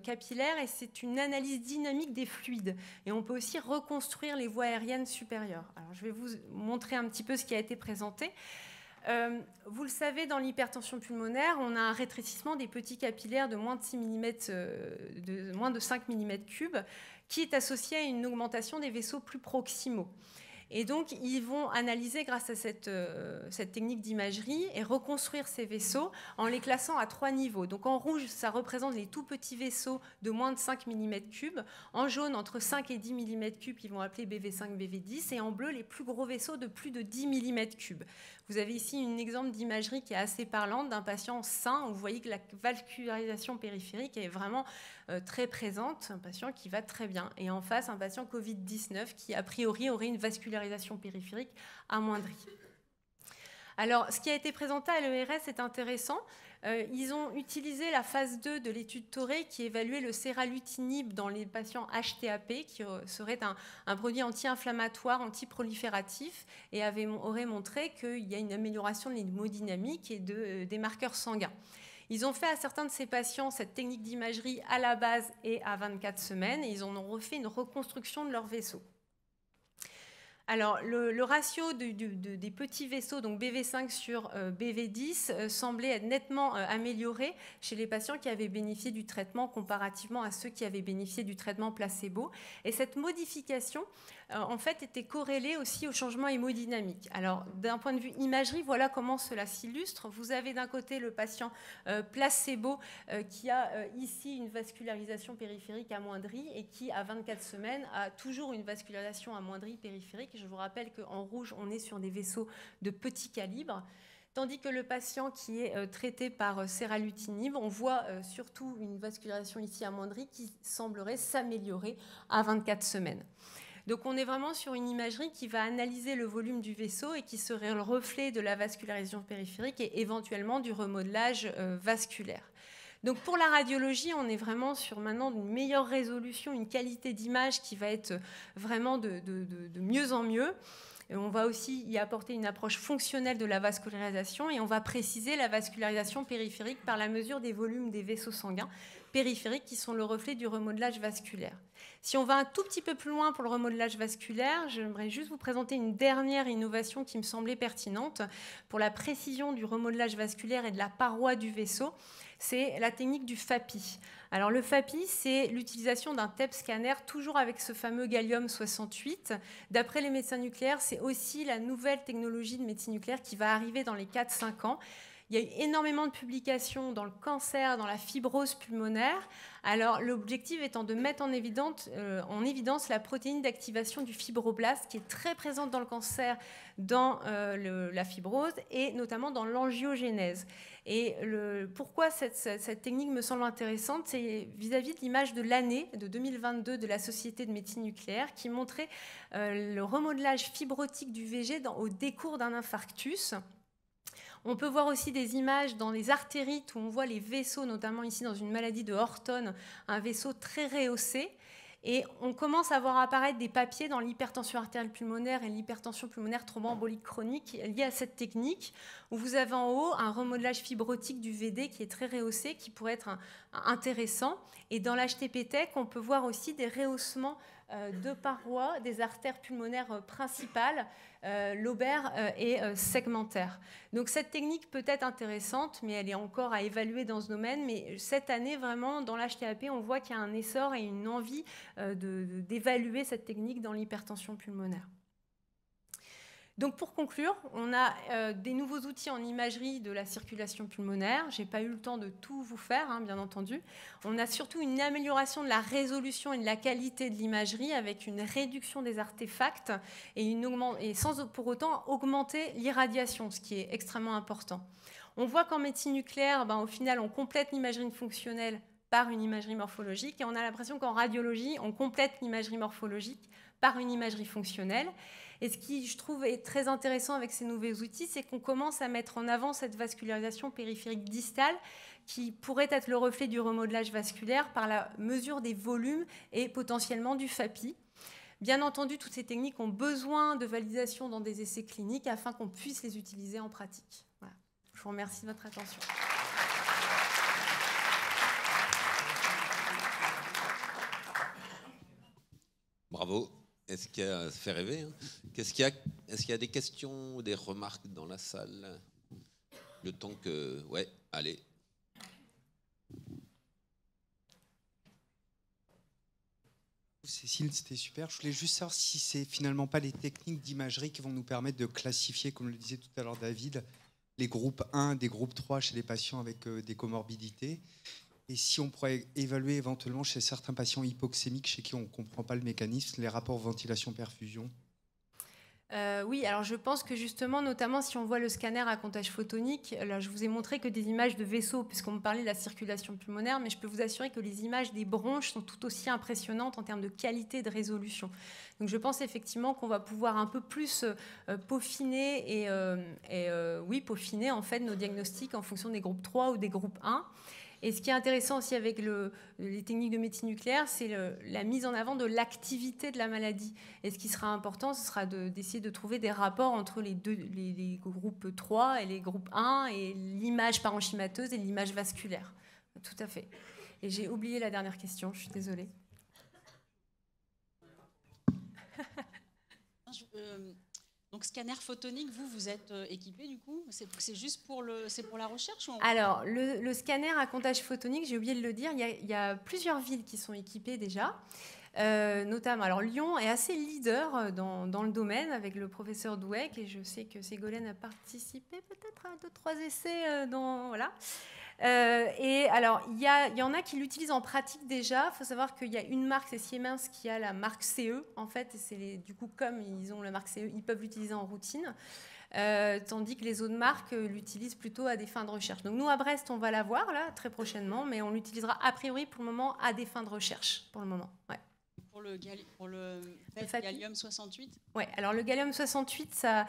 capillaires et c'est une analyse dynamique des fluides. Et on peut aussi reconstruire les voies aériennes supérieures. Alors, je vais vous montrer un petit peu ce qui a été présenté. Vous le savez, dans l'hypertension pulmonaire, on a un rétrécissement des petits capillaires de moins de 6 mm, de moins de 5 mm3, qui est associé à une augmentation des vaisseaux plus proximaux. Et donc, ils vont analyser grâce à cette technique d'imagerie et reconstruire ces vaisseaux en les classant à 3 niveaux. Donc, en rouge, ça représente les tout petits vaisseaux de moins de 5 mm3. En jaune, entre 5 et 10 mm3, ils vont appeler BV5, BV10. Et en bleu, les plus gros vaisseaux de plus de 10 mm3. Vous avez ici un exemple d'imagerie qui est assez parlante d'un patient sain où vous voyez que la vascularisation périphérique est vraiment très présente, un patient qui va très bien. Et en face, un patient Covid-19 qui, a priori, aurait une vascularisation périphérique amoindrie. Alors, ce qui a été présenté à l'ERS est intéressant. Ils ont utilisé la phase 2 de l'étude Torrey qui évaluait le seralutinib dans les patients HTAP, qui serait un produit anti-inflammatoire, antiprolifératif, et aurait montré qu'il y a une amélioration de l'hémodynamique et des marqueurs sanguins. Ils ont fait à certains de ces patients cette technique d'imagerie à la base et à 24 semaines, et ils en ont refait une reconstruction de leur vaisseau. Alors, le ratio des petits vaisseaux, donc BV5 sur BV10, semblait être nettement amélioré chez les patients qui avaient bénéficié du traitement comparativement à ceux qui avaient bénéficié du traitement placebo. Et cette modification, en fait, était corrélée aussi au changement hémodynamique. Alors, d'un point de vue imagerie, voilà comment cela s'illustre. Vous avez d'un côté le patient placebo qui a ici une vascularisation périphérique amoindrie et qui, à 24 semaines, a toujours une vascularisation amoindrie périphérique. Je vous rappelle qu'en rouge, on est sur des vaisseaux de petit calibre. Tandis que le patient qui est traité par seralutinib, on voit surtout une vascularisation ici amoindrie qui semblerait s'améliorer à 24 semaines. Donc on est vraiment sur une imagerie qui va analyser le volume du vaisseau et qui serait le reflet de la vascularisation périphérique et éventuellement du remodelage vasculaire. Donc pour la radiologie, on est vraiment sur maintenant une meilleure résolution, une qualité d'image qui va être vraiment de mieux en mieux. Et on va aussi y apporter une approche fonctionnelle de la vascularisation et on va préciser la vascularisation périphérique par la mesure des volumes des vaisseaux sanguins périphériques qui sont le reflet du remodelage vasculaire. Si on va un tout petit peu plus loin pour le remodelage vasculaire, j'aimerais juste vous présenter une dernière innovation qui me semblait pertinente pour la précision du remodelage vasculaire et de la paroi du vaisseau. C'est la technique du FAPI. Alors le FAPI, c'est l'utilisation d'un TEP scanner, toujours avec ce fameux gallium-68. D'après les médecins nucléaires, c'est aussi la nouvelle technologie de médecine nucléaire qui va arriver dans les 4-5 ans. Il y a eu énormément de publications dans le cancer, dans la fibrose pulmonaire. Alors, l'objectif étant de mettre en évidence la protéine d'activation du fibroblaste qui est très présente dans le cancer, dans la fibrose et notamment dans l'angiogénèse. Et pourquoi cette technique me semble intéressante, c'est vis-à-vis de l'image de l'année de 2022 de la Société de médecine nucléaire qui montrait le remodelage fibrotique du VG au décours d'un infarctus. On peut voir aussi des images dans les artérites où on voit les vaisseaux, notamment ici dans une maladie de Horton, un vaisseau très rehaussé. Et on commence à voir apparaître des papiers dans l'hypertension artérielle pulmonaire et l'hypertension pulmonaire thromboembolique chronique liés à cette technique, où vous avez en haut un remodelage fibrotique du VD qui est très rehaussé, qui pourrait être intéressant. Et dans l'HTP-TEC, on peut voir aussi des rehaussements de parois des artères pulmonaires principales, lobaires et segmentaires. Donc cette technique peut être intéressante, mais elle est encore à évaluer dans ce domaine. Mais cette année, vraiment, dans l'HTAP, on voit qu'il y a un essor et une envie d'évaluer cette technique dans l'hypertension pulmonaire. Donc pour conclure, on a des nouveaux outils en imagerie de la circulation pulmonaire. Je n'ai pas eu le temps de tout vous faire, hein, bien entendu. On a surtout une amélioration de la résolution et de la qualité de l'imagerie avec une réduction des artefacts et sans pour autant augmenter l'irradiation, ce qui est extrêmement important. On voit qu'en médecine nucléaire, au final, on complète l'imagerie fonctionnelle par une imagerie morphologique et on a l'impression qu'en radiologie, on complète l'imagerie morphologique par une imagerie fonctionnelle. Et ce qui, je trouve, est très intéressant avec ces nouveaux outils, c'est qu'on commence à mettre en avant cette vascularisation périphérique distale qui pourrait être le reflet du remodelage vasculaire par la mesure des volumes et potentiellement du FAPI. Bien entendu, toutes ces techniques ont besoin de validation dans des essais cliniques afin qu'on puisse les utiliser en pratique. Voilà. Je vous remercie de votre attention. Bravo. Est-ce qu'il y a, ça fait rêver, hein. Est-ce qu'il y a des questions ou des remarques dans la salle? Le temps que... Ouais, allez. Cécile, c'était super. Je voulais juste savoir si c'est finalement pas les techniques d'imagerie qui vont nous permettre de classifier, comme le disait tout à l'heure David, les groupes 1 des groupes 3 chez les patients avec des comorbidités. Et si on pourrait évaluer éventuellement chez certains patients hypoxémiques chez qui on ne comprend pas le mécanisme, les rapports ventilation-perfusion? Oui, alors je pense que justement, notamment si on voit le scanner à comptage photonique, là, je vous ai montré que des images de vaisseaux, puisqu'on me parlait de la circulation pulmonaire, mais je peux vous assurer que les images des bronches sont tout aussi impressionnantes en termes de qualité et de résolution. Donc je pense effectivement qu'on va pouvoir un peu plus peaufiner peaufiner en fait nos diagnostics en fonction des groupes 3 ou des groupes 1. Et ce qui est intéressant aussi avec les techniques de médecine nucléaire, c'est la mise en avant de l'activité de la maladie. Et ce qui sera important, ce sera d'essayer de trouver des rapports entre les groupes 3 et les groupes 1 et l'image parenchymateuse et l'image vasculaire. Tout à fait. Et j'ai oublié la dernière question, je suis désolée. Donc scanner photonique, vous êtes équipé du coup? C'est juste pour la recherche ou Alors, le scanner à comptage photonique, j'ai oublié de le dire, il y a plusieurs villes qui sont équipées déjà. Notamment, alors Lyon est assez leader dans le domaine avec le professeur Douek, et je sais que Ségolène a participé peut-être à 2-3 essais voilà. Et alors, il y en a qui l'utilisent en pratique déjà. Il faut savoir qu'il y a une marque, c'est Siemens, qui a la marque CE, en fait. Et c'est du coup, comme ils ont la marque CE, ils peuvent l'utiliser en routine. Tandis que les autres marques l'utilisent plutôt à des fins de recherche. Donc nous, à Brest, on va l'avoir, là, très prochainement, mais on l'utilisera a priori, pour le moment, à des fins de recherche, pour le moment. Ouais. Pour le gallium 68 ? Ouais, alors le gallium 68, ça...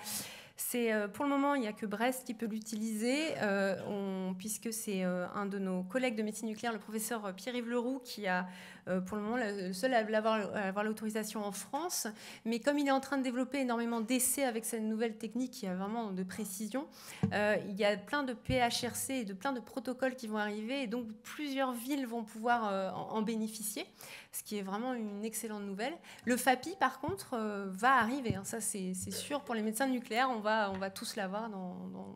pour le moment, il n'y a que Brest qui peut l'utiliser, puisque c'est un de nos collègues de médecine nucléaire, le professeur Pierre-Yves Leroux, qui a pour le moment le seul à avoir l'autorisation en France. Mais comme il est en train de développer énormément d'essais avec cette nouvelle technique qui a vraiment de précision, il y a plein de PHRC et plein de protocoles qui vont arriver, et donc plusieurs villes vont pouvoir en bénéficier, ce qui est vraiment une excellente nouvelle. Le FAPI, par contre, va arriver, hein, ça c'est sûr, pour les médecins nucléaires, on va tous l'avoir dans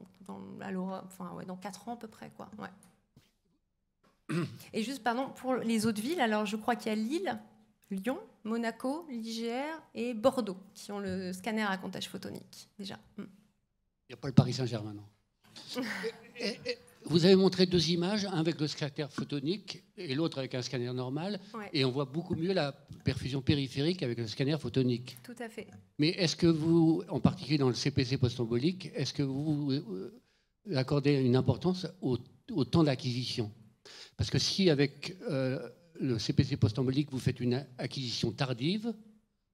4 ans à peu près, quoi. Ouais. Et juste, pardon, pour les autres villes, alors je crois qu'il y a Lille, Lyon, Monaco, l'IGR et Bordeaux qui ont le scanner à comptage photonique, déjà. Il n'y a pas le Paris Saint-Germain, non? Vous avez montré 2 images, un avec le scanner photonique et l'autre avec un scanner normal, et on voit beaucoup mieux la perfusion périphérique avec le scanner photonique. Tout à fait. Mais est-ce que vous, en particulier dans le CPC post-embolique, est-ce que vous accordez une importance au temps d'acquisition? Parce que si avec le CPC post-embolique, vous faites une acquisition tardive,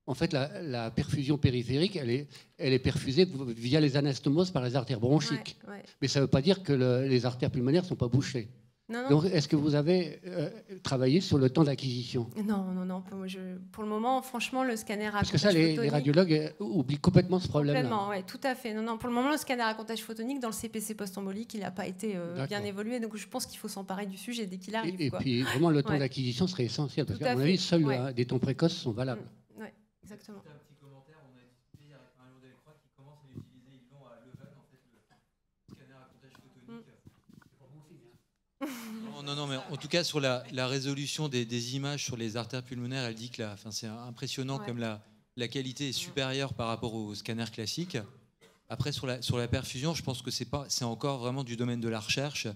en fait, la perfusion périphérique, elle est perfusée via les anastomoses par les artères bronchiques. Ouais. Mais ça ne veut pas dire que les artères pulmonaires ne sont pas bouchées. Non. Donc, est-ce que vous avez travaillé sur le temps d'acquisition? Non. Pour le moment, franchement, le scanner à Parce que ça, les radiologues oublient complètement ce problème-là. Complètement, oui, tout à fait. Non, pour le moment, le scanner à comptage photonique dans le CPC post-embolique, il n'a pas été bien évolué. Donc, je pense qu'il faut s'emparer du sujet dès qu'il arrive. Et puis, vraiment, le temps d'acquisition serait essentiel. Parce qu'à mon avis, seuls des temps précoces sont valables. Oui, exactement. Un petit commentaire, on a discuté avec Marion Delcroix qui commence à l'utiliser, Yvon, à Leuven, en fait, le scanner à comptage photonique. C'est pas bon signe. Non, mais en tout cas, sur la résolution des images sur les artères pulmonaires, elle dit que c'est impressionnant comme la qualité est supérieure par rapport au scanner classique. Après, sur la perfusion, je pense que c'est encore vraiment du domaine de la recherche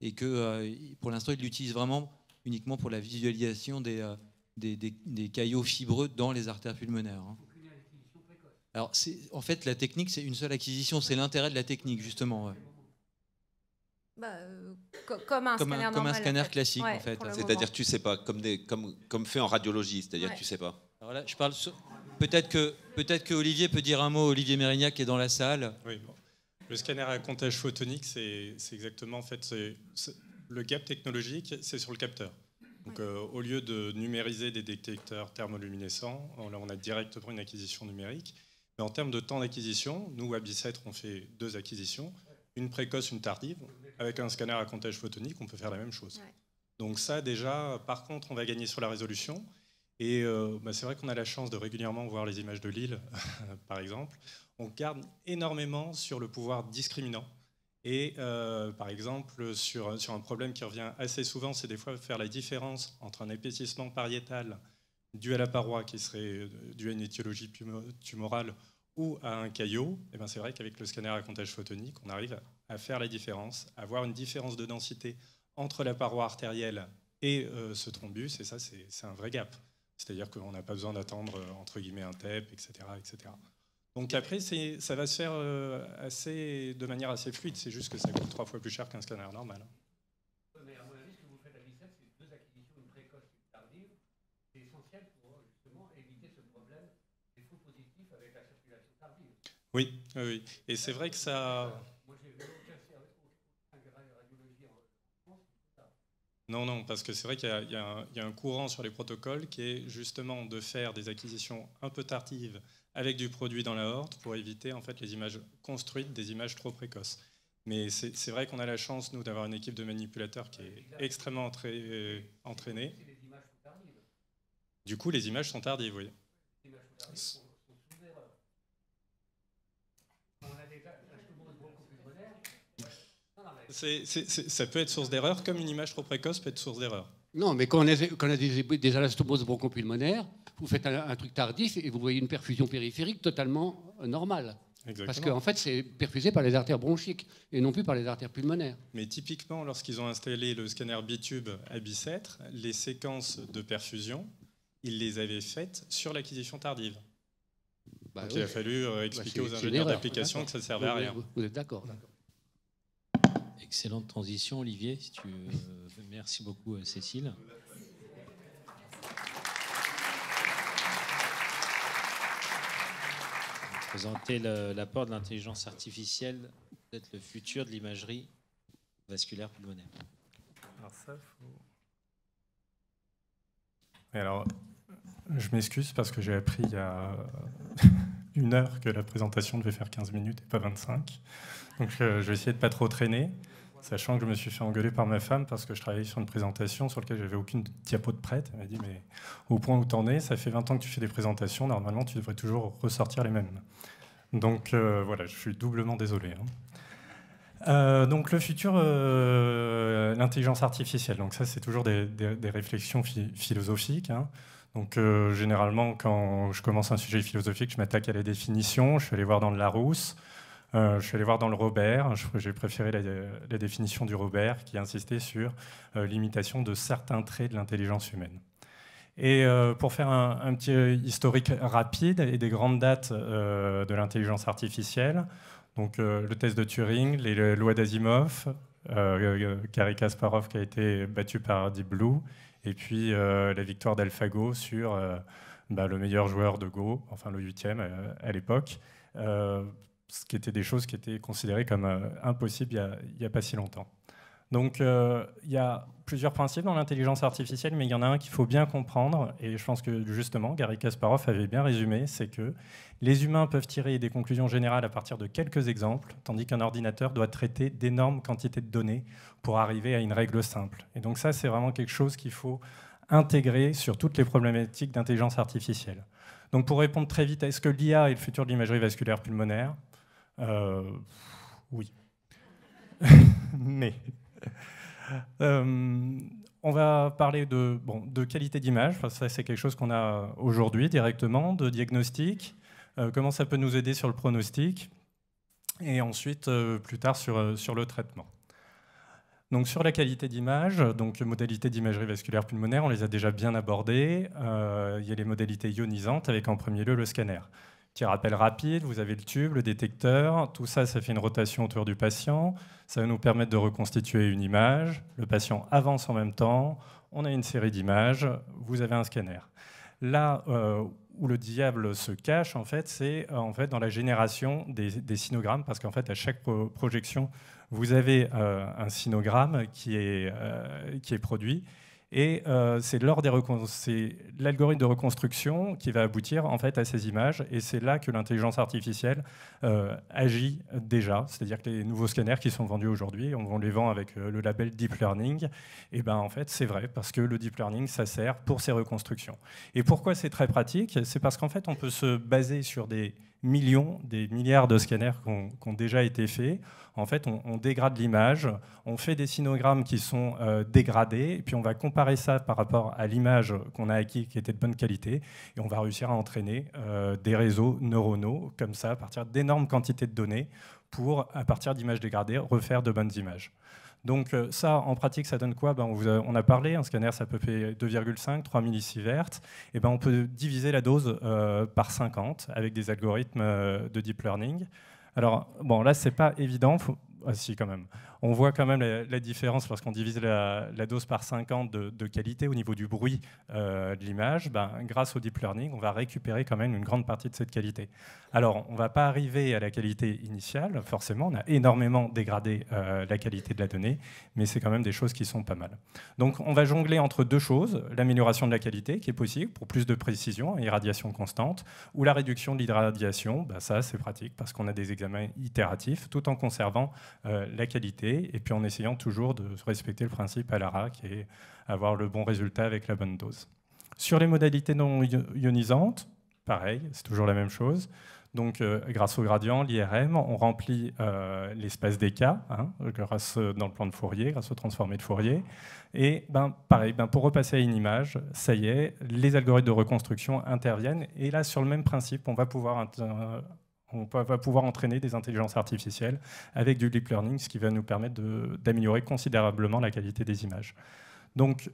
et que pour l'instant, ils l'utilisent vraiment uniquement pour la visualisation des caillots fibreux dans les artères pulmonaires. Alors, en fait, la technique, c'est une seule acquisition. C'est l'intérêt de la technique, justement. Comme un scanner normal, comme un scanner en fait. classique, en fait. C'est-à-dire, tu sais pas, comme fait en radiologie, c'est-à-dire, tu sais pas. Alors là, je parle. Peut-être que Olivier peut dire un mot. Olivier Mérignac qui est dans la salle. Oui. Bon. Le scanner à comptage photonique, c'est exactement en fait le gap technologique, c'est sur le capteur. Donc, au lieu de numériser des détecteurs thermoluminescents, on a directement une acquisition numérique. Mais en termes de temps d'acquisition, nous, à Bicêtre, on fait 2 acquisitions, une précoce, une tardive. Avec un scanner à comptage photonique, on peut faire la même chose. Donc ça, déjà, par contre, on va gagner sur la résolution. Et c'est vrai qu'on a la chance de régulièrement voir les images de Lille, par exemple. On garde énormément sur le pouvoir discriminant. Et par exemple, sur un problème qui revient assez souvent, c'est des fois faire la différence entre un épaississement pariétal dû à la paroi, qui serait dû à une étiologie tumorale, ou à un caillot. Et ben c'est vrai qu'avec le scanner à comptage photonique, on arrive à faire la différence, à avoir une différence de densité entre la paroi artérielle et ce thrombus. Et ça, c'est un vrai gap. C'est-à-dire qu'on n'a pas besoin d'attendre, entre guillemets, un TEP, etc. etc. Donc après, ça va se faire de manière assez fluide. C'est juste que ça coûte 3 fois plus cher qu'un scanner normal. Mais à mon avis, ce que vous faites à Bicêtre, c'est 2 acquisitions, une précoce et une tardive. C'est essentiel pour justement éviter ce problème des faux positifs avec la circulation tardive. Oui. Et c'est vrai que ça... Moi, j'ai vu aucun radiologie en France. Non, parce que c'est vrai qu'il y a un courant sur les protocoles qui est justement de faire des acquisitions un peu tardives avec du produit dans l'aorte pour éviter en fait les images construites, des images trop précoces. Mais c'est vrai qu'on a la chance, nous, d'avoir une équipe de manipulateurs qui est extrêmement entraînée. Du coup, les images sont tardives, oui. Ça peut être source d'erreur, comme une image trop précoce peut être source d'erreur. Non, mais quand on a des anastomoses bronchopulmonaires, vous faites un truc tardif et vous voyez une perfusion périphérique totalement normale. Exactement. Parce qu'en fait, c'est perfusé par les artères bronchiques et non plus par les artères pulmonaires. Mais typiquement, lorsqu'ils ont installé le scanner Bitube à Bicêtre, les séquences de perfusion, ils les avaient faites sur l'acquisition tardive. Donc il a fallu expliquer aux ingénieurs d'application que ça ne servait à rien. Vous êtes d'accord. Excellente transition, Olivier. Si tu merci beaucoup, Cécile. Présenter l'apport de l'intelligence artificielle, peut-être le futur de l'imagerie vasculaire pulmonaire. Alors ça, Alors, je m'excuse parce que j'ai appris il y a 1 heure que la présentation devait faire 15 minutes et pas 25. Donc je vais essayer de ne pas trop traîner, sachant que je me suis fait engueuler par ma femme parce que je travaillais sur une présentation sur laquelle j'avais aucune diapo de prête. Elle m'a dit, mais au point où tu en es, ça fait 20 ans que tu fais des présentations, normalement tu devrais toujours ressortir les mêmes. Donc voilà, je suis doublement désolé. Donc le futur, l'intelligence artificielle, donc ça c'est toujours des réflexions philosophiques. Donc généralement quand je commence un sujet philosophique, je m'attaque à la définition, je suis allé voir dans le Larousse. Je suis allé voir dans le Robert, j'ai préféré la définition du Robert qui insistait sur l'imitation de certains traits de l'intelligence humaine. Et pour faire un petit historique rapide et des grandes dates de l'intelligence artificielle, donc le test de Turing, les lois d'Asimov, Garry Kasparov qui a été battu par Deep Blue, et puis la victoire d'AlphaGo sur le meilleur joueur de Go, enfin le 8e à l'époque, ce qui étaient des choses qui étaient considérées comme impossibles il n'y a pas si longtemps. Donc il y a plusieurs principes dans l'intelligence artificielle, mais il y en a un qu'il faut bien comprendre, et je pense que justement Garry Kasparov avait bien résumé, c'est que les humains peuvent tirer des conclusions générales à partir de quelques exemples, tandis qu'un ordinateur doit traiter d'énormes quantités de données pour arriver à une règle simple. Et donc ça, c'est vraiment quelque chose qu'il faut intégrer sur toutes les problématiques d'intelligence artificielle. Donc pour répondre très vite, est-ce que l'IA est le futur de l'imagerie vasculaire pulmonaire ? Oui. Mais on va parler de qualité d'image. Enfin, ça, c'est quelque chose qu'on a aujourd'hui directement, de diagnostic. Comment ça peut nous aider sur le pronostic. Et ensuite, plus tard, sur le traitement. Donc sur la qualité d'image, donc modalités d'imagerie vasculaire pulmonaire, on les a déjà bien abordées. Il y a les modalités ionisantes avec en premier lieu le scanner. Petit rappel rapide, vous avez le tube, le détecteur, tout ça, ça fait une rotation autour du patient. Ça va nous permettre de reconstituer une image. Le patient avance en même temps, on a une série d'images, vous avez un scanner. Là où le diable se cache, en fait, c'est dans la génération des sinogrammes, parce qu'en fait, à chaque projection, vous avez un sinogramme qui est produit. Et c'est l'algorithme de reconstruction qui va aboutir en fait à ces images, et c'est là que l'intelligence artificielle agit déjà. C'est-à-dire que les nouveaux scanners qui sont vendus aujourd'hui, on les vend avec le label Deep Learning. Et ben en fait c'est vrai, parce que le Deep Learning ça sert pour ces reconstructions. Et pourquoi c'est très pratique ? C'est parce qu'en fait on peut se baser sur des milliards de scanners qui ont déjà été faits. En fait, on dégrade l'image, on fait des sinogrammes qui sont dégradés, et puis on va comparer ça par rapport à l'image qu'on a acquis qui était de bonne qualité, et on va réussir à entraîner des réseaux neuronaux, comme ça, à partir d'énormes quantités de données, pour, à partir d'images dégradées, refaire de bonnes images. Donc ça, en pratique, ça donne quoi ? On a parlé, un scanner, ça peut faire 2,5, 3 millisieverts. Et on peut diviser la dose par 50 avec des algorithmes de deep learning. Alors, bon, là, c'est pas évident. Ah, si, quand même. On voit quand même la différence lorsqu'on divise la dose par 50 de qualité au niveau du bruit de l'image. Grâce au deep learning, on va récupérer quand même une grande partie de cette qualité. Alors, on ne va pas arriver à la qualité initiale, forcément. On a énormément dégradé la qualité de la donnée, mais c'est quand même des choses qui sont pas mal. Donc, on va jongler entre deux choses. L'amélioration de la qualité, qui est possible pour plus de précision et irradiation constante, ou la réduction de l'irradiation. Ça, c'est pratique parce qu'on a des examens itératifs, tout en conservant la qualité, et puis en essayant toujours de respecter le principe ALARA, qui est avoir le bon résultat avec la bonne dose. Sur les modalités non ionisantes, pareil, c'est toujours la même chose. Donc, grâce au gradient, l'IRM, on remplit l'espace des cas, grâce dans le plan de Fourier, grâce au transformé de Fourier. Et pareil, pour repasser à une image, ça y est, les algorithmes de reconstruction interviennent. Et là, sur le même principe, on va pouvoir entraîner des intelligences artificielles avec du deep learning, ce qui va nous permettre d'améliorer considérablement la qualité des images. Donc,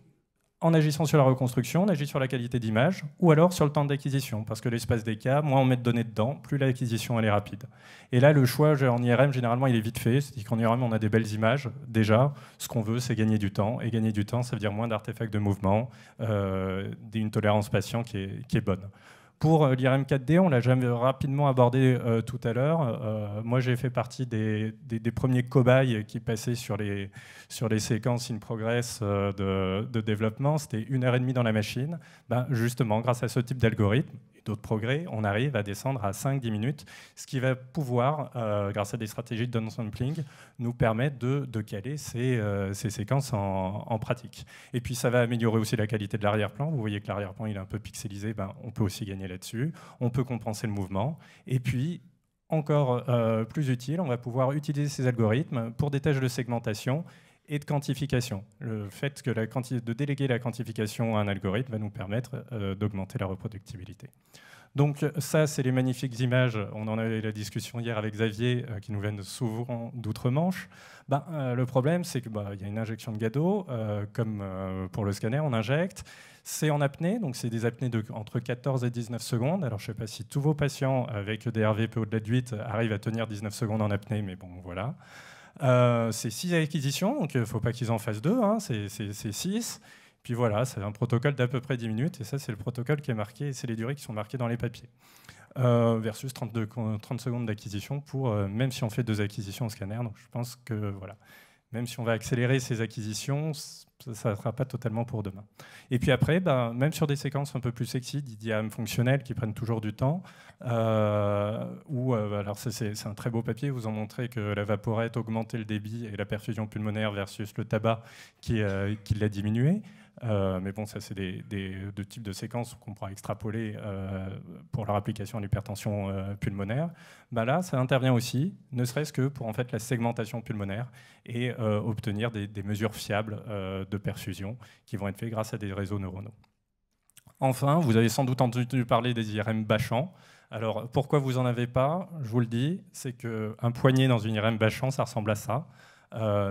en agissant sur la reconstruction, on agit sur la qualité d'image, ou alors sur le temps d'acquisition, parce que l'espace des cas, moins on met de données dedans, plus l'acquisition elle est rapide. Et là, le choix en IRM, généralement, il est vite fait. C'est-à-dire qu'en IRM, on a des belles images. Déjà, ce qu'on veut, c'est gagner du temps. Et gagner du temps, ça veut dire moins d'artefacts de mouvement, une tolérance patient qui est bonne. Pour l'IRM 4D, on l'a jamais rapidement abordé tout à l'heure. Moi, j'ai fait partie des premiers cobayes qui passaient sur les séquences in progress de développement. C'était 1h30 dans la machine. Justement, grâce à ce type d'algorithme et d'autres progrès, on arrive à descendre à 5-10 minutes, ce qui va pouvoir, grâce à des stratégies de downsampling, nous permettre de caler ces séquences en pratique. Et puis, ça va améliorer aussi la qualité de l'arrière-plan. Vous voyez que l'arrière-plan il est un peu pixelisé. On peut aussi gagner là-dessus. On peut compenser le mouvement. Et puis, encore plus utile, on va pouvoir utiliser ces algorithmes pour des tâches de segmentation et de quantification. Le fait que de déléguer la quantification à un algorithme va nous permettre d'augmenter la reproductibilité. Donc ça, c'est les magnifiques images. On en avait la discussion hier avec Xavier, qui nous viennent souvent d'outre-Manche. Le problème, c'est qu'il y a une injection de GADO, comme pour le scanner, on injecte. C'est en apnée, donc c'est des apnées entre 14 et 19 secondes. Alors je ne sais pas si tous vos patients avec des RVP au-delà de 8 arrivent à tenir 19 secondes en apnée, mais bon, voilà. C'est 6 acquisitions, donc il ne faut pas qu'ils en fassent 2, hein, c'est 6. Puis voilà, c'est un protocole d'à peu près 10 minutes, et ça c'est le protocole qui est marqué, c'est les durées qui sont marquées dans les papiers. Versus 30 secondes d'acquisition pour, même si on fait 2 acquisitions au scanner. Donc je pense que voilà, même si on va accélérer ces acquisitions, ça ne sera pas totalement pour demain. Et puis après, même sur des séquences un peu plus sexy, d'IAM fonctionnelles qui prennent toujours du temps, alors c'est un très beau papier, vous en montrez que la vaporette augmentait le débit et la perfusion pulmonaire versus le tabac qui l'a diminué. Mais bon, ça c'est deux types de séquences qu'on pourra extrapoler pour leur application à l'hypertension pulmonaire. Là, ça intervient aussi, ne serait-ce que pour en fait la segmentation pulmonaire et obtenir des mesures fiables de perfusion qui vont être faites grâce à des réseaux neuronaux. Enfin, vous avez sans doute entendu parler des IRM bâchants. Alors, pourquoi vous n'en avez pas? Je vous le dis, c'est qu'un poignet dans une IRM bâchant, ça ressemble à ça.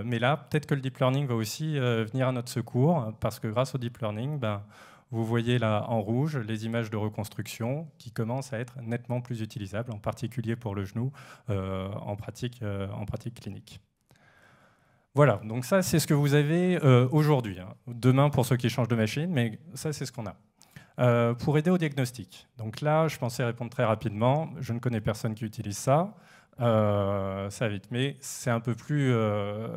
Mais là, peut-être que le deep learning va aussi venir à notre secours, parce que grâce au deep learning, vous voyez là en rouge les images de reconstruction qui commencent à être nettement plus utilisables, en particulier pour le genou en pratique clinique. Voilà, donc ça c'est ce que vous avez aujourd'hui. Hein. Demain pour ceux qui changent de machine, mais ça c'est ce qu'on a. Pour aider au diagnostic. Donc là, je pensais répondre très rapidement. Je ne connais personne qui utilise ça. Ça va vite, mais c'est un peu plus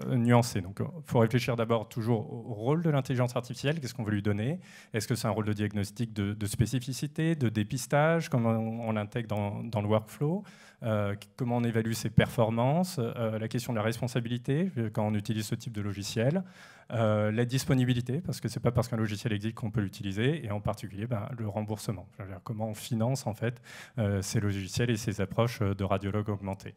nuancé. Donc, il faut réfléchir d'abord toujours au rôle de l'intelligence artificielle. Qu'est-ce qu'on veut lui donner? Est-ce que c'est un rôle de diagnostic, de spécificité, de dépistage? Comment on l'intègre dans le workflow? Comment on évalue ses performances? La question de la responsabilité quand on utilise ce type de logiciel. La disponibilité, parce que ce n'est pas parce qu'un logiciel existe qu'on peut l'utiliser, et en particulier le remboursement. Comment on finance en fait, ces logiciels et ces approches de radiologue augmenté.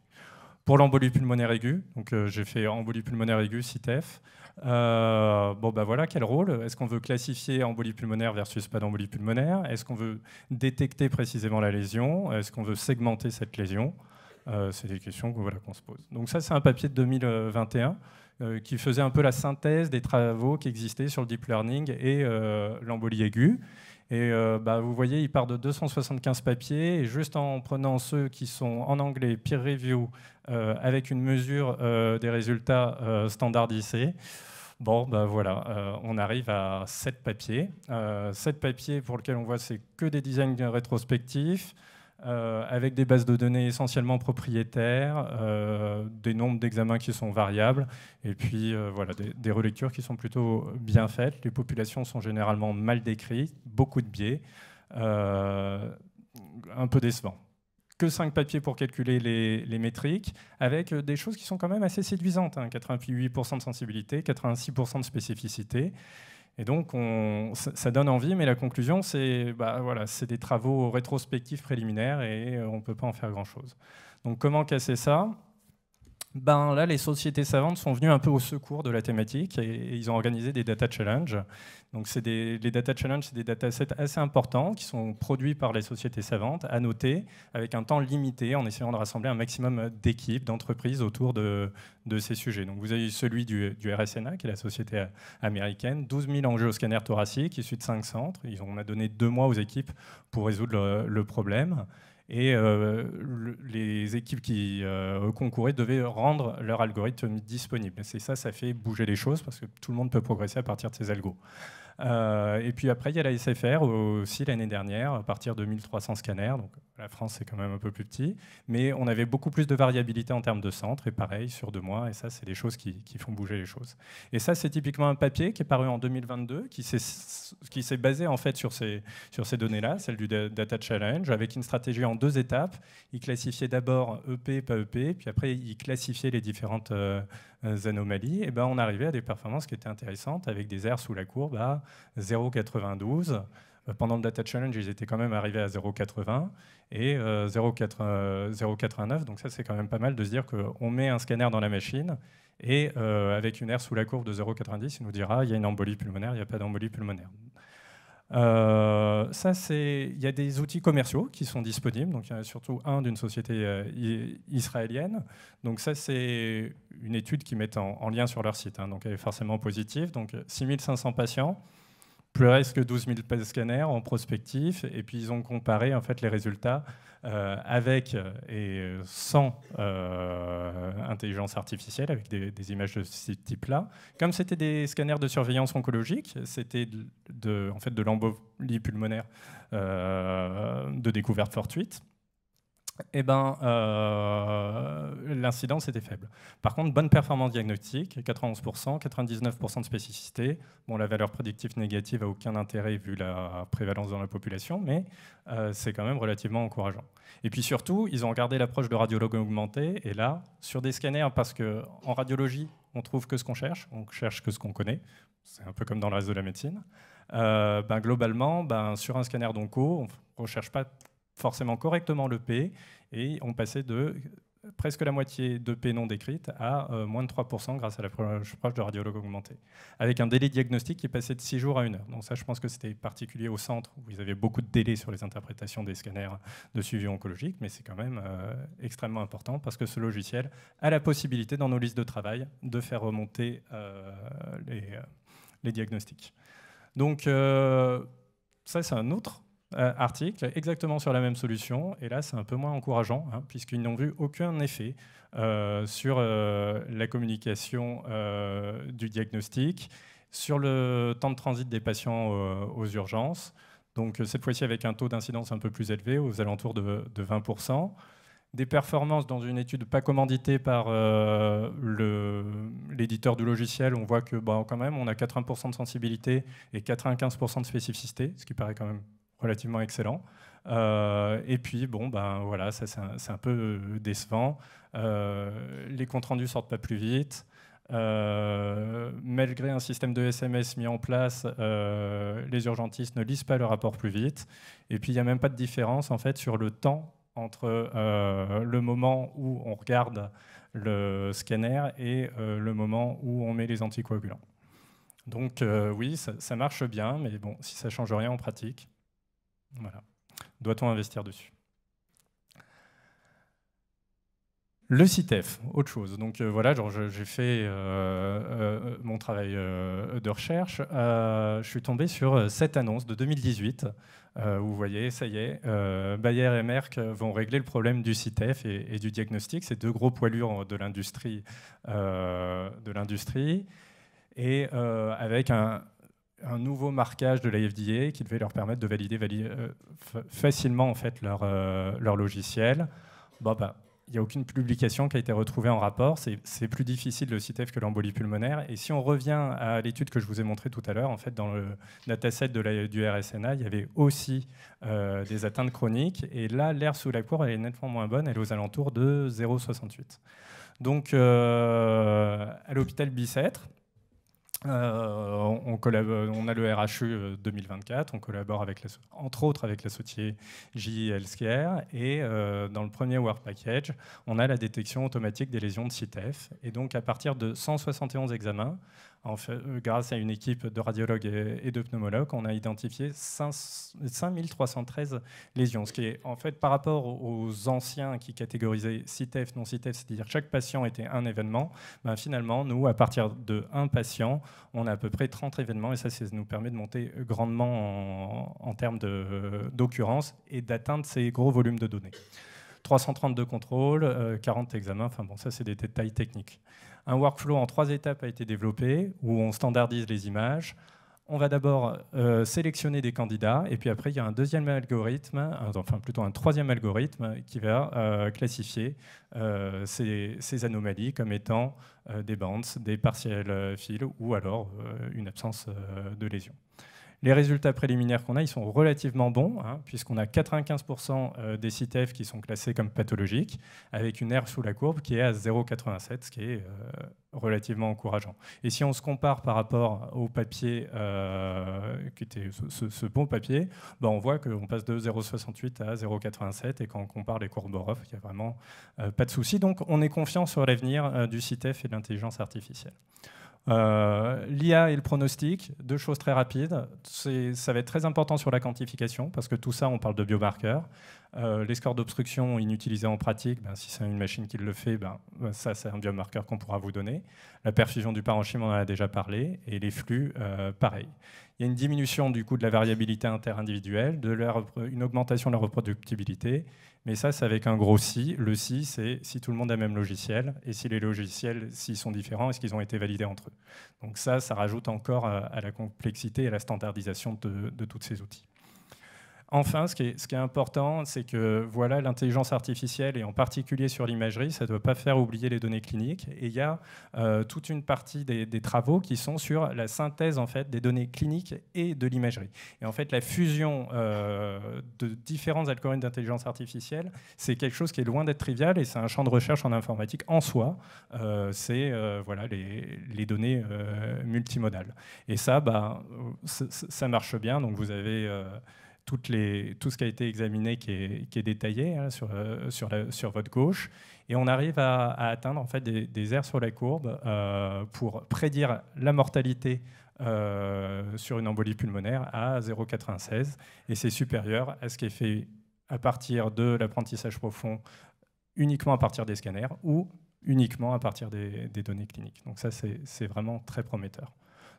Pour l'embolie pulmonaire aiguë, donc j'ai fait embolie pulmonaire aiguë, CITEF. Voilà, quel rôle? Est-ce qu'on veut classifier embolie pulmonaire versus pas d'embolie pulmonaire? Est-ce qu'on veut détecter précisément la lésion? Est-ce qu'on veut segmenter cette lésion? C'est des questions qu'on se pose. Donc ça, c'est un papier de 2021 qui faisait un peu la synthèse des travaux qui existaient sur le deep learning et l'embolie aiguë. Et vous voyez, il part de 275 papiers, et juste en prenant ceux qui sont en anglais, peer review, avec une mesure des résultats standardisés, on arrive à 7 papiers. 7 papiers pour lesquels on voit c'est que des designs rétrospectifs, avec des bases de données essentiellement propriétaires, des nombres d'examens qui sont variables, et puis des relectures qui sont plutôt bien faites. Les populations sont généralement mal décrites, beaucoup de biais, un peu décevant. Que 5 papiers pour calculer les métriques, avec des choses qui sont quand même assez séduisantes, hein, 88% de sensibilité, 86% de spécificité. Et donc, ça donne envie, mais la conclusion, c'est des travaux rétrospectifs préliminaires et on ne peut pas en faire grand-chose. Donc, comment casser ça? Là, les sociétés savantes sont venues un peu au secours de la thématique et ils ont organisé des data challenges. Donc, les data challenges, c'est des datasets assez importants qui sont produits par les sociétés savantes, annotés, avec un temps limité, en essayant de rassembler un maximum d'équipes, d'entreprises autour de ces sujets. Donc, vous avez celui du RSNA, qui est la société américaine, 12 000 angioscanners thoraciques issus de 5 centres. On a donné 2 mois aux équipes pour résoudre le problème. Et les équipes qui concouraient devaient rendre leur algorithme disponible. C'est ça fait bouger les choses parce que tout le monde peut progresser à partir de ces algos. Et puis après, il y a la SFR aussi l'année dernière, à partir de 1300 scanners. Donc la France, c'est quand même un peu plus petit. Mais on avait beaucoup plus de variabilité en termes de centres. Et pareil, sur 2 mois. Et ça, c'est des choses qui font bouger les choses. Et ça, c'est typiquement un papier qui est paru en 2022, qui s'est basé en fait sur ces données-là, celle du Data Challenge, avec une stratégie en 2 étapes. Il classifiait d'abord EP, pas EP. Puis après, il classifiait les différentes anomalies. Et on arrivait à des performances qui étaient intéressantes, avec des R sous la courbe à 0,92. Pendant le Data Challenge, ils étaient quand même arrivés à 0,80 et 0,89. Donc ça, c'est quand même pas mal de se dire qu'on met un scanner dans la machine et avec une R sous la courbe de 0,90, il nous dira il y a une embolie pulmonaire, il n'y a pas d'embolie pulmonaire. Il y a des outils commerciaux qui sont disponibles. Donc, il y en a surtout un d'une société israélienne. Donc ça, c'est une étude qu'ils mettent en lien sur leur site. Hein, donc elle est forcément positive. Donc 6500 patients, presque 12 000 scanners en prospectif. Et puis ils ont comparé en fait les résultats avec et sans intelligence artificielle, avec des images de ce type-là. Comme c'était des scanners de surveillance oncologique, c'était en fait de l'embolie pulmonaire de découverte fortuite. Eh ben, l'incidence était faible. Par contre, bonne performance diagnostique, 91%, 99% de spécificité. Bon, la valeur prédictive négative n'a aucun intérêt vu la prévalence dans la population, mais c'est quand même relativement encourageant. Et puis surtout, ils ont regardé l'approche de radiologue augmenté, et là, sur des scanners, parce qu'en radiologie, on trouve que ce qu'on cherche, on cherche que ce qu'on connaît, c'est un peu comme dans le reste de la médecine. Globalement, sur un scanner d'onco, on ne recherche pas forcément correctement le P, et on passait de presque la moitié de P non décrite à moins de 3% grâce à l'approche de radiologue augmenté, avec un délai diagnostique qui passait de 6 jours à 1 heure. Donc ça, je pense que c'était particulier au centre, où ils avaient beaucoup de délais sur les interprétations des scanners de suivi oncologique, mais c'est quand même extrêmement important, parce que ce logiciel a la possibilité, dans nos listes de travail, de faire remonter les diagnostics. Donc ça, c'est un autre article exactement sur la même solution, et là c'est un peu moins encourageant, hein, puisqu'ils n'ont vu aucun effet sur la communication du diagnostic, sur le temps de transit des patients aux urgences, donc cette fois-ci avec un taux d'incidence un peu plus élevé, aux alentours de 20%. Des performances dans une étude pas commanditée par l'éditeur du logiciel, on voit que quand même on a 80% de sensibilité et 95% de spécificité, ce qui paraît quand même relativement excellent. Et puis, voilà, ça c'est un peu décevant. Les comptes rendus sortent pas plus vite. Malgré un système de SMS mis en place, les urgentistes ne lisent pas le rapport plus vite. Et puis, il n'y a même pas de différence en fait sur le temps entre le moment où on regarde le scanner et le moment où on met les anticoagulants. Donc oui, ça marche bien, mais bon, si ça ne change rien en pratique, voilà. Doit-on investir dessus? Le CITEF, autre chose. Donc voilà, j'ai fait mon travail de recherche. Je suis tombé sur cette annonce de 2018. Où vous voyez, ça y est, Bayer et Merck vont régler le problème du CITEF et du diagnostic. C'est deux gros poilures de l'industrie. Et avec un nouveau marquage de la FDA qui devait leur permettre de valider facilement en fait, leur logiciel. Il n'y a aucune publication qui a été retrouvée en rapport. C'est plus difficile le CITEF que l'embolie pulmonaire. Et si on revient à l'étude que je vous ai montrée tout à l'heure, en fait, dans le dataset du RSNA, il y avait aussi des atteintes chroniques. Et là, l'air sous la courbe, elle est nettement moins bonne. Elle est aux alentours de 0,68. Donc, à l'hôpital Bicêtre, on a le RHU 2024, on collabore entre autres avec l'associé JI Healthcare, et dans le premier Work Package, on a la détection automatique des lésions de CITEF. Et donc à partir de 171 examens, grâce à une équipe de radiologues et de pneumologues, on a identifié 5313 lésions, ce qui est en fait par rapport aux anciens qui catégorisaient CITEF, non CITEF, c'est-à-dire chaque patient était un événement, finalement, nous, à partir de un patient, on a à peu près 30 événements, et ça nous permet de monter grandement en termes d'occurrence et d'atteindre ces gros volumes de données. 332 contrôles, 40 examens, enfin bon, ça c'est des détails techniques. Un workflow en 3 étapes a été développé où on standardise les images. On va d'abord sélectionner des candidats, et puis après il y a un deuxième algorithme, enfin plutôt un troisième algorithme qui va classifier ces anomalies comme étant des bands, des partiels fils ou alors une absence de lésion. Les résultats préliminaires qu'on a, ils sont relativement bons, hein, puisqu'on a 95% des CITEF qui sont classés comme pathologiques, avec une R sous la courbe qui est à 0,87, ce qui est relativement encourageant. Et si on se compare par rapport au papier, qui était ce bon papier, on voit qu'on passe de 0,68 à 0,87, et quand on compare les courbes Borov, il n'y a vraiment pas de souci. Donc on est confiant sur l'avenir du CITEF et de l'intelligence artificielle. L'IA et le pronostic, deux choses très rapides. Ça va être très important sur la quantification, parce que tout ça, on parle de biomarqueurs. Les scores d'obstruction inutilisés en pratique, si c'est une machine qui le fait, ça c'est un biomarqueur qu'on pourra vous donner. La perfusion du parenchyme, on en a déjà parlé, et les flux, pareil. Il y a une diminution du coût de la variabilité interindividuelle, une augmentation de la reproductibilité, mais ça c'est avec un gros si. Le si, c'est si tout le monde a le même logiciel, et si les logiciels, s'ils sont différents, est-ce qu'ils ont été validés entre eux. Donc ça rajoute encore à la complexité et à la standardisation de tous ces outils. Enfin, ce qui est important, c'est que voilà, l'intelligence artificielle, et en particulier sur l'imagerie, ça ne doit pas faire oublier les données cliniques. Et il y a toute une partie des travaux qui sont sur la synthèse en fait, des données cliniques et de l'imagerie. Et en fait, la fusion de différents algorithmes d'intelligence artificielle, c'est quelque chose qui est loin d'être trivial, et c'est un champ de recherche en informatique en soi. C'est voilà, les données multimodales. Et ça marche bien. Donc vous avez... tout ce qui a été examiné qui est détaillé sur votre gauche. Et on arrive à atteindre en fait, des aires sur la courbe pour prédire la mortalité sur une embolie pulmonaire à 0,96. Et c'est supérieur à ce qui est fait à partir de l'apprentissage profond, uniquement à partir des scanners ou uniquement à partir des données cliniques. Donc ça, c'est vraiment très prometteur.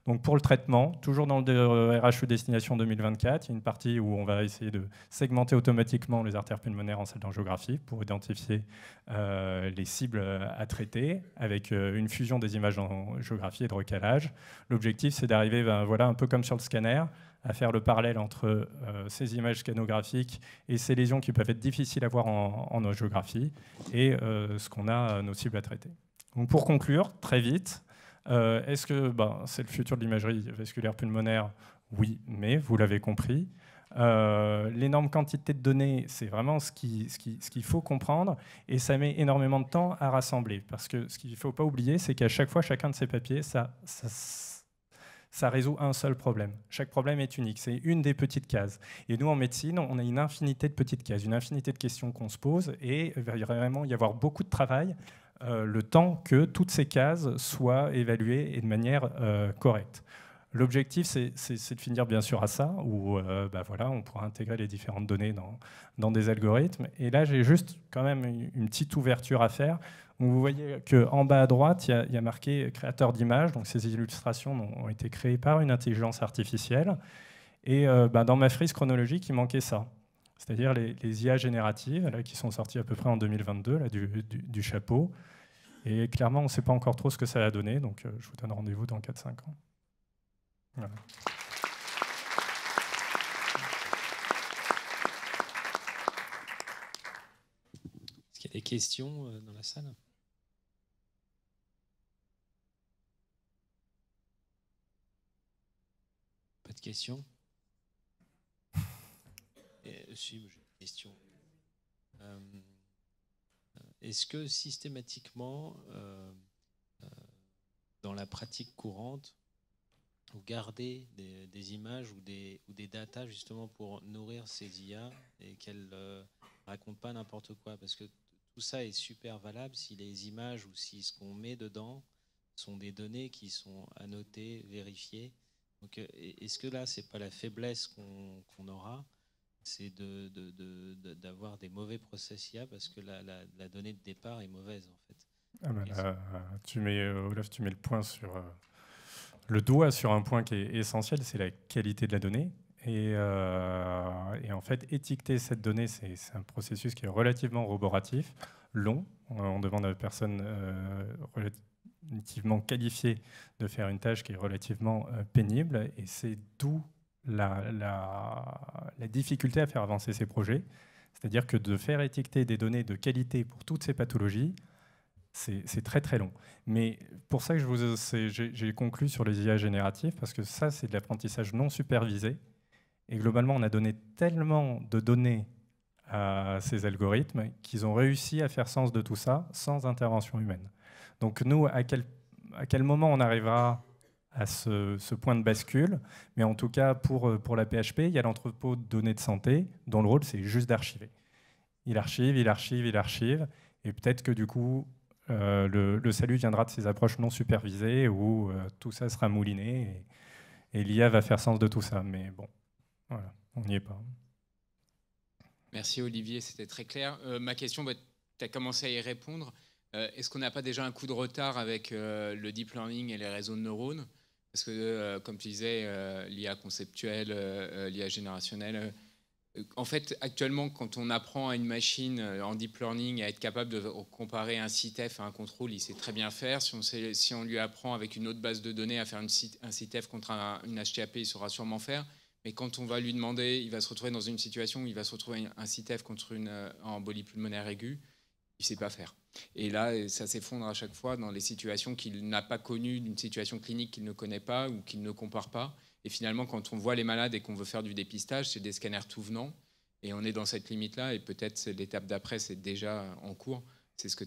Donc pour le traitement, toujours dans le RHU Destination 2024, il y a une partie où on va essayer de segmenter automatiquement les artères pulmonaires en salle d'angiographie pour identifier les cibles à traiter avec une fusion des images d'angiographie et de recalage. L'objectif, c'est d'arriver, voilà, un peu comme sur le scanner, à faire le parallèle entre ces images scanographiques et ces lésions qui peuvent être difficiles à voir en angiographie et ce qu'on a, nos cibles à traiter. Donc pour conclure, très vite, est-ce que c'est le futur de l'imagerie vasculaire pulmonaire? Oui, mais vous l'avez compris. L'énorme quantité de données, c'est vraiment ce qu'il faut comprendre, et ça met énormément de temps à rassembler. Parce que ce qu'il ne faut pas oublier, c'est qu'à chaque fois, chacun de ces papiers, ça résout un seul problème. Chaque problème est unique, c'est une des petites cases. Et nous, en médecine, on a une infinité de petites cases, une infinité de questions qu'on se pose, et il va vraiment y avoir beaucoup de travail le temps que toutes ces cases soient évaluées et de manière correcte. L'objectif, c'est de finir bien sûr à ça, où voilà, on pourra intégrer les différentes données dans des algorithmes. Et là, j'ai juste quand même une petite ouverture à faire. Vous voyez qu'en bas à droite, il y a marqué « créateur d'images ». Donc ces illustrations ont été créées par une intelligence artificielle. Et dans ma frise chronologique, il manquait ça. C'est-à-dire les IA génératives, là, qui sont sorties à peu près en 2022, là, du chapeau. Et clairement, on ne sait pas encore trop ce que ça va donner, donc je vous donne rendez-vous dans 4-5 ans. Voilà. Est-ce qu'il y a des questions dans la salle? Pas de questions? Si, j'ai une question. Est-ce que systématiquement, dans la pratique courante, vous gardez des images ou des datas justement pour nourrir ces IA et qu'elles ne racontent pas n'importe quoi? Parce que tout ça est super valable si les images ou si ce qu'on met dedans sont des données qui sont annotées, vérifiées. Donc, est-ce que là, c'est pas la faiblesse qu'on aura? C'est d'avoir des mauvais process IA parce que la donnée de départ est mauvaise en fait. Olaf, tu mets le point sur le doigt sur un point qui est essentiel, c'est la qualité de la donnée. Et en fait, étiqueter cette donnée, c'est un processus qui est relativement roboratif, long. On demande à une personne relativement qualifiée de faire une tâche qui est relativement pénible, et c'est d'où la difficulté à faire avancer ces projets. C'est-à-dire que de faire étiqueter des données de qualité pour toutes ces pathologies, c'est très très long. Mais pour ça que j'ai conclu sur les IA génératives, parce que ça, c'est de l'apprentissage non supervisé. Et globalement, on a donné tellement de données à ces algorithmes qu'ils ont réussi à faire sens de tout ça sans intervention humaine. Donc nous, à quel moment on arrivera à ce point de bascule? Mais en tout cas, pour la PHP, il y a l'entrepôt de données de santé, dont le rôle, c'est juste d'archiver. Il archive, il archive, il archive, et peut-être que du coup, le salut viendra de ces approches non supervisées où tout ça sera mouliné et l'IA va faire sens de tout ça. Mais bon, voilà, on n'y est pas. Merci Olivier, c'était très clair. Ma question, tu as commencé à y répondre. Est-ce qu'on n'a pas déjà un coup de retard avec le deep learning et les réseaux de neurones? Parce que, comme tu disais, l'IA conceptuelle, l'IA générationnelle, en fait, actuellement, quand on apprend à une machine en deep learning à être capable de comparer un CITEF à un contrôle, il sait très bien faire. Si on lui apprend avec une autre base de données à faire un CITEF contre une HTAP, il saura sûrement faire. Mais quand on va lui demander, il va se retrouver dans une situation où il va se retrouver un CITEF contre une embolie pulmonaire aiguë, il ne sait pas faire. Et là, ça s'effondre à chaque fois dans les situations qu'il n'a pas connues, d'une situation clinique qu'il ne connaît pas ou qu'il ne compare pas. Et finalement, quand on voit les malades et qu'on veut faire du dépistage, c'est des scanners tout venant. Et on est dans cette limite-là. Et peut-être l'étape d'après, c'est déjà en cours. C'est ce que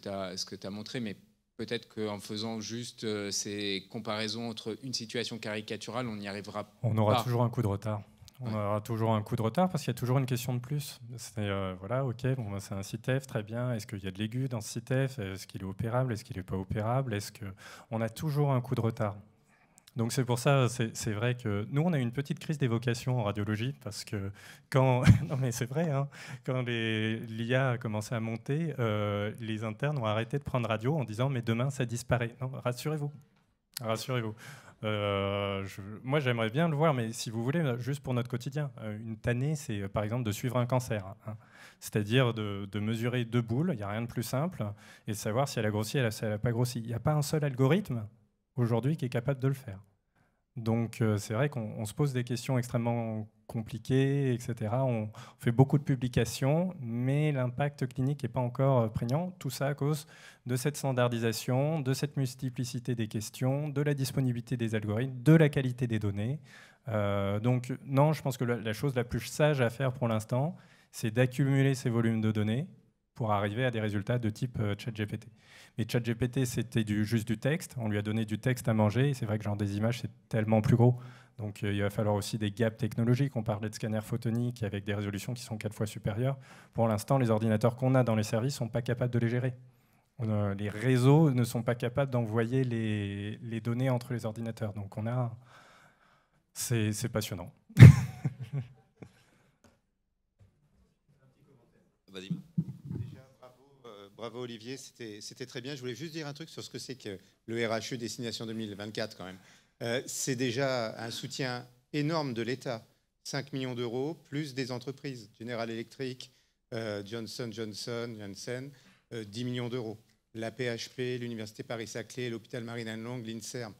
tu as montré. Mais peut-être qu'en faisant juste ces comparaisons entre une situation caricaturale, on n'y arrivera pas. On aura toujours un coup de retard. On aura toujours un coup de retard parce qu'il y a toujours une question de plus. C'est voilà, ok, bon, c'est un CITEF, très bien. Est-ce qu'il y a de l'aigu dans ce CITEF? Est-ce qu'il est opérable? Est-ce qu'il n'est pas opérable? On a toujours un coup de retard. Donc c'est pour ça, c'est vrai que nous, on a eu une petite crise d'évocation en radiologie parce que quand, non mais c'est vrai, hein, quand l'IA a commencé à monter, les internes ont arrêté de prendre radio en disant mais demain ça disparaît. Non, rassurez-vous, rassurez-vous. Moi, j'aimerais bien le voir, mais si vous voulez, juste pour notre quotidien, une tannée, c'est par exemple de suivre un cancer, hein. C'est-à-dire de mesurer 2 boules, il n'y a rien de plus simple, et de savoir si elle a grossi, si elle n'a pas grossi. Il n'y a pas un seul algorithme aujourd'hui qui est capable de le faire. Donc c'est vrai qu'on se pose des questions extrêmement compliquées, etc. On fait beaucoup de publications, mais l'impact clinique n'est pas encore prégnant. Tout ça à cause de cette standardisation, de cette multiplicité des questions, de la disponibilité des algorithmes, de la qualité des données. Donc non, je pense que la chose la plus sage à faire pour l'instant, c'est d'accumuler ces volumes de données pour arriver à des résultats de type ChatGPT. Mais ChatGPT, c'était juste du texte. On lui a donné du texte à manger. Et c'est vrai que genre des images, c'est tellement plus gros. Donc il va falloir aussi des gaps technologiques. On parlait de scanners photoniques avec des résolutions qui sont 4 fois supérieures. Pour l'instant, les ordinateurs qu'on a dans les services ne sont pas capables de les gérer. Les réseaux ne sont pas capables d'envoyer les données entre les ordinateurs. Donc c'est passionnant. Vas-y. Bravo Olivier, c'était très bien. Je voulais juste dire un truc sur ce que c'est que le RHU Destination 2024 quand même. C'est déjà un soutien énorme de l'État, 5 millions d'euros, plus des entreprises, General Electric, Johnson Johnson, Janssen, 10 millions d'euros. La PHP, l'Université Paris-Saclay, l'hôpital Marine-Anne-Long, l'INSERM.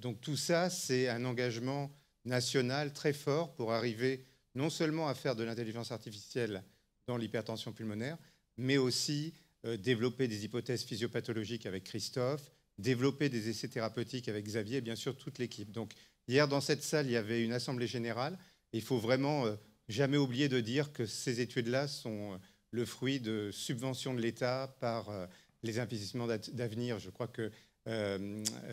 Donc tout ça, c'est un engagement national très fort pour arriver non seulement à faire de l'intelligence artificielle dans l'hypertension pulmonaire, mais aussi développer des hypothèses physiopathologiques avec Christophe, développer des essais thérapeutiques avec Xavier et bien sûr toute l'équipe. Donc hier dans cette salle, il y avait une assemblée générale. Et il faut vraiment jamais oublier de dire que ces études-là sont le fruit de subventions de l'État par les investissements d'avenir. Je crois que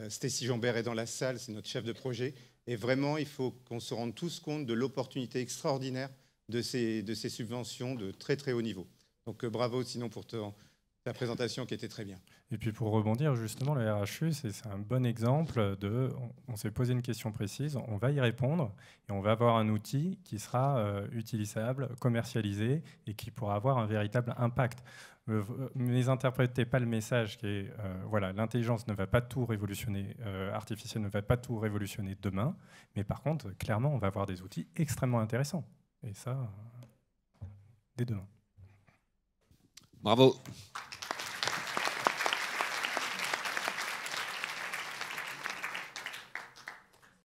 Stécie Jambert est dans la salle, c'est notre chef de projet. Et vraiment, il faut qu'on se rende tous compte de l'opportunité extraordinaire de ces subventions de très très haut niveau. Donc bravo sinon pour ta présentation qui était très bien. Et puis pour rebondir justement, le RHU, c'est un bon exemple de, on s'est posé une question précise, on va y répondre et on va avoir un outil qui sera utilisable, commercialisé et qui pourra avoir un véritable impact. Ne interprétez pas le message qui est, voilà, l'intelligence ne va pas tout révolutionner, artificielle ne va pas tout révolutionner demain, mais par contre, clairement, on va avoir des outils extrêmement intéressants. Et ça, dès demain. Bravo.